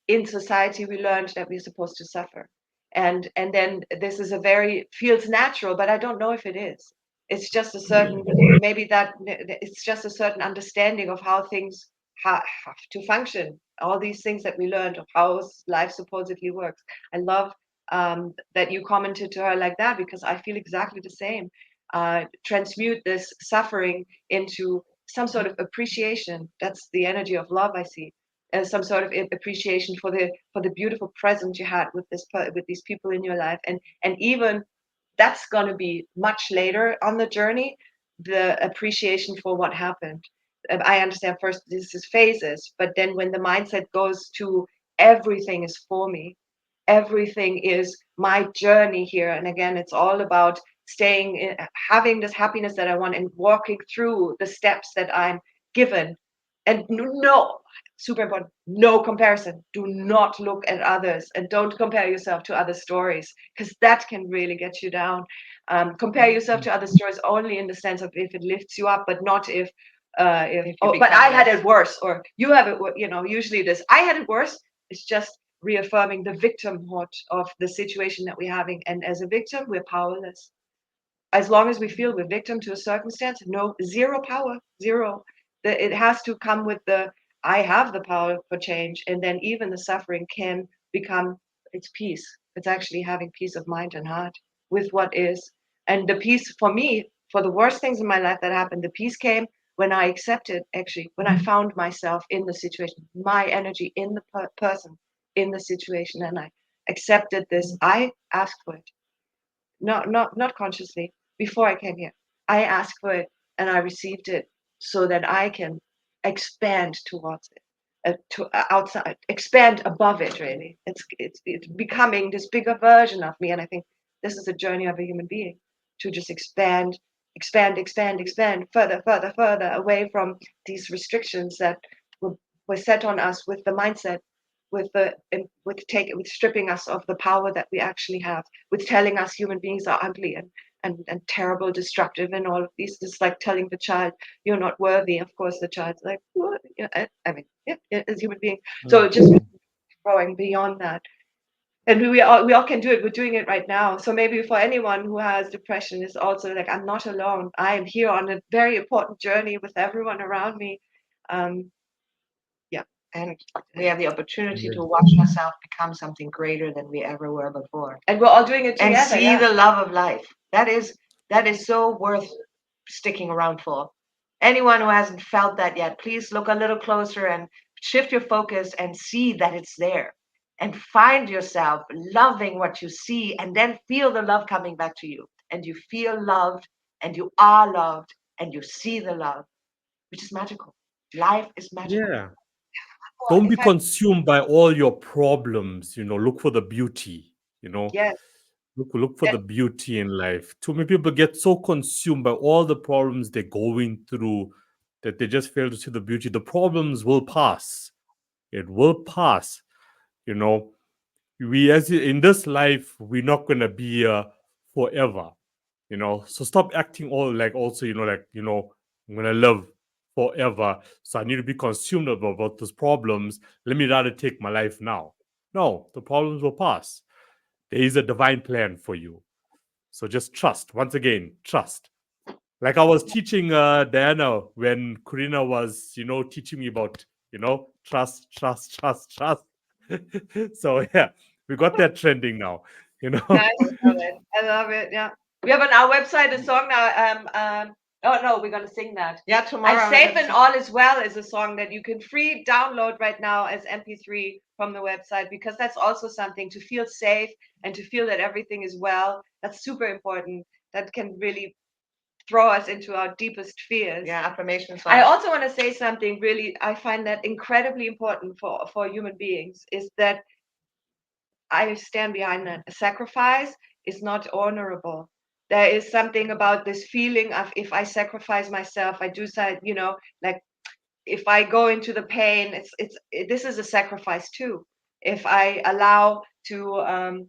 In society we learned that we're supposed to suffer, and then this is a very, feels natural, but I don't know if it is. It's just a certain, maybe that it's just a certain understanding of how things have to function, all these things that we learned of how life supposedly works. I love that you commented to her like that, because I feel exactly the same. Transmute this suffering into some sort of appreciation. That's the energy of love I see, as some sort of appreciation for the beautiful present you had with with these people in your life, and even that's going to be much later on the journey, the appreciation for what happened. I understand first this is phases, but then when the mindset goes to everything is for me, everything is my journey here, and again it's all about staying in, having this happiness that I want, and walking through the steps that I'm given. And no, super important, no comparison. Do not look at others, and don't compare yourself to other stories, because that can really get you down. Compare yourself to other stories only in the sense of if it lifts you up, but not if oh, but I had it worse, or you have it, usually this I had it worse. It's just reaffirming the victimhood of the situation that we're having, and as a victim we're powerless. As long as we feel we're victim to a circumstance, no, zero power, zero. It has to come with the, I have the power for change, and then even the suffering can become, it's peace. It's actually having peace of mind and heart with what is. And the peace for me, for the worst things in my life that happened, the peace came when I accepted, actually, when I found myself in the situation, my energy in the person, in the situation, and I accepted this. I asked for it, not consciously. Before I came here, I asked for it and I received it, so that I can expand towards it, to outside, expand above it. Really, it's becoming this bigger version of me, and I think this is a journey of a human being, to just expand, expand further, further, further away from these restrictions that were set on us with the mindset, with stripping us of the power that we actually have, with telling us human beings are ugly and terrible, destructive, and all of these. It's like telling the child you're not worthy. Of course the child's like, what? Yeah, I mean, yeah, as human beings. So just growing beyond that, and we all can do it. We're doing it right now. So maybe for anyone who has depression, is also like, I'm not alone. I am here on a very important journey with everyone around me. Yeah. And we have the opportunity to watch ourselves become something greater than we ever were before. And we're all doing it together. And see the love of life. That is so worth sticking around for. Anyone who hasn't felt that yet, please look a little closer and shift your focus and see that it's there. And find yourself loving what you see, and then feel the love coming back to you. And you feel loved, and you are loved, and you see the love, which is magical. Life is magical. Yeah. Don't be consumed by all your problems. Look for the beauty. Yes. Look for the beauty in life. Too many people get so consumed by all the problems they're going through that they just fail to see the beauty. The problems will pass. It will pass. We, as in this life, we're not gonna be here forever. So stop acting all like, also, I'm gonna live forever, so I need to be consumed about those problems. Let me rather take my life now. No, the problems will pass. There is a divine plan for you. So just trust. Once again, trust. Like I was teaching Diana when Corina was, teaching me about, trust. So yeah, we got that trending now, I love it. I love it. Yeah. We have on our website a song now. Oh no, we're gonna sing that. Yeah, tomorrow. And Safe and All Is Well is a song that you can free download right now as MP3 from the website, because that's also something to feel safe and to feel that everything is well. That's super important. That can really throw us into our deepest fears. Yeah, affirmation song. I also want to say something really, I find that incredibly important for human beings, is that I stand behind that. A sacrifice is not honorable. There is something about this feeling of, if I sacrifice myself, I do say, like if I go into the pain, this is a sacrifice too. If I allow the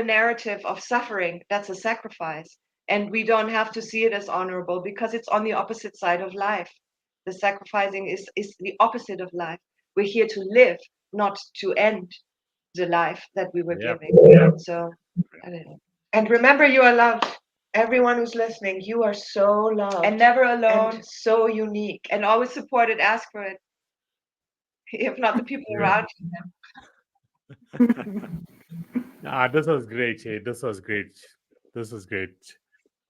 narrative of suffering, that's a sacrifice. And we don't have to see it as honorable, because it's on the opposite side of life. The sacrificing is the opposite of life. We're here to live, not to end the life that we were Yep. living. So, I don't know. And remember, you are loved. Everyone who's listening, you are so loved And never alone, and so unique. and always supported. Ask for it. If not the people around you. This was great. Hey, this was great.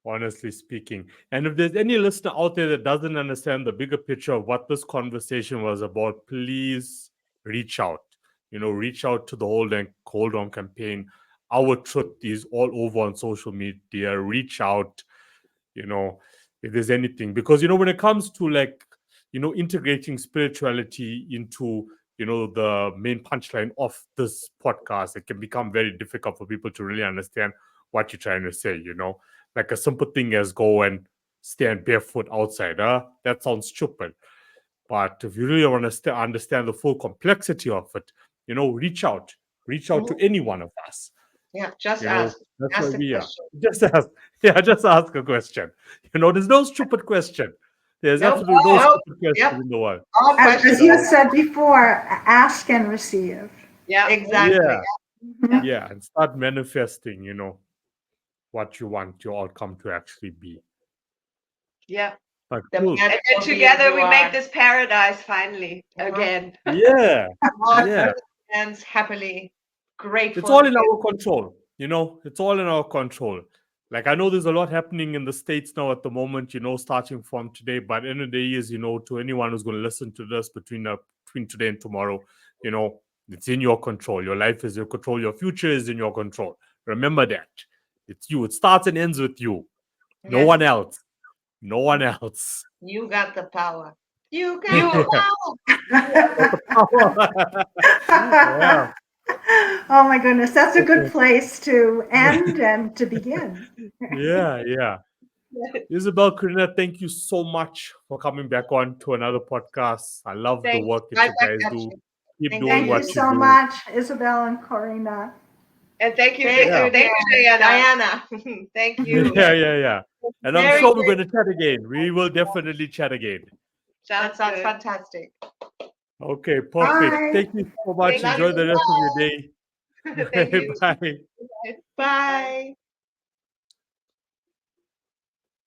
Honestly speaking. And if there's any listener out there that doesn't understand the bigger picture of what this conversation was about, please reach out. Reach out to the Hold On campaign. Our truth is all over on social media. Reach out, if there's anything. Because, when it comes to integrating spirituality into, the main punchline of this podcast, it can become very difficult for people to really understand what you're trying to say, like a simple thing as go and stand barefoot outside. That sounds stupid. But if you really want to understand the full complexity of it, reach out to any one of us. Yeah, just You know, ask. that's Ask where the we are. question. Just ask. Yeah, just ask a question. There's no stupid question. There's Nope. absolutely no Nope. stupid question in the world. All As questions. you said before, ask and receive. Yeah, Exactly. Yeah. Mhm. Yeah, and start manifesting, what you want your outcome to actually be. yeah. But The cool. magic And then will be together as we you make are. this paradise finally Mhm. again. Yeah. All Yeah. hands happily. Grateful. It's all in our control. It's all in our control. Like I know there's a lot happening in the States now at the moment, starting from today. But end of the day is, to anyone who's going to listen to this between today and tomorrow, it's in your control. Your life is your control. Your future is in your control. Remember that. It's you. It starts and ends with you. No Yes. one else. No one else. You got the power. You got You- the power. Yeah. Oh my goodness, that's a good place to end and to begin. Yeah. Isabel, Corina, thank you so much for coming back on to another podcast. I love the Thank work that Right you back guys at do. you. Keep Thank doing Thank what you you so do. much, Isabel and Corina. And thank you, Thank thank you, you, Diana. Thank you. Yeah. And I'm Very sure we're going to chat again. We will definitely chat again. That Sounds sounds good. fantastic. Okay, perfect. Bye. Thank you so much. Thank Enjoy you. the rest of your day. Thank you. Bye. Bye.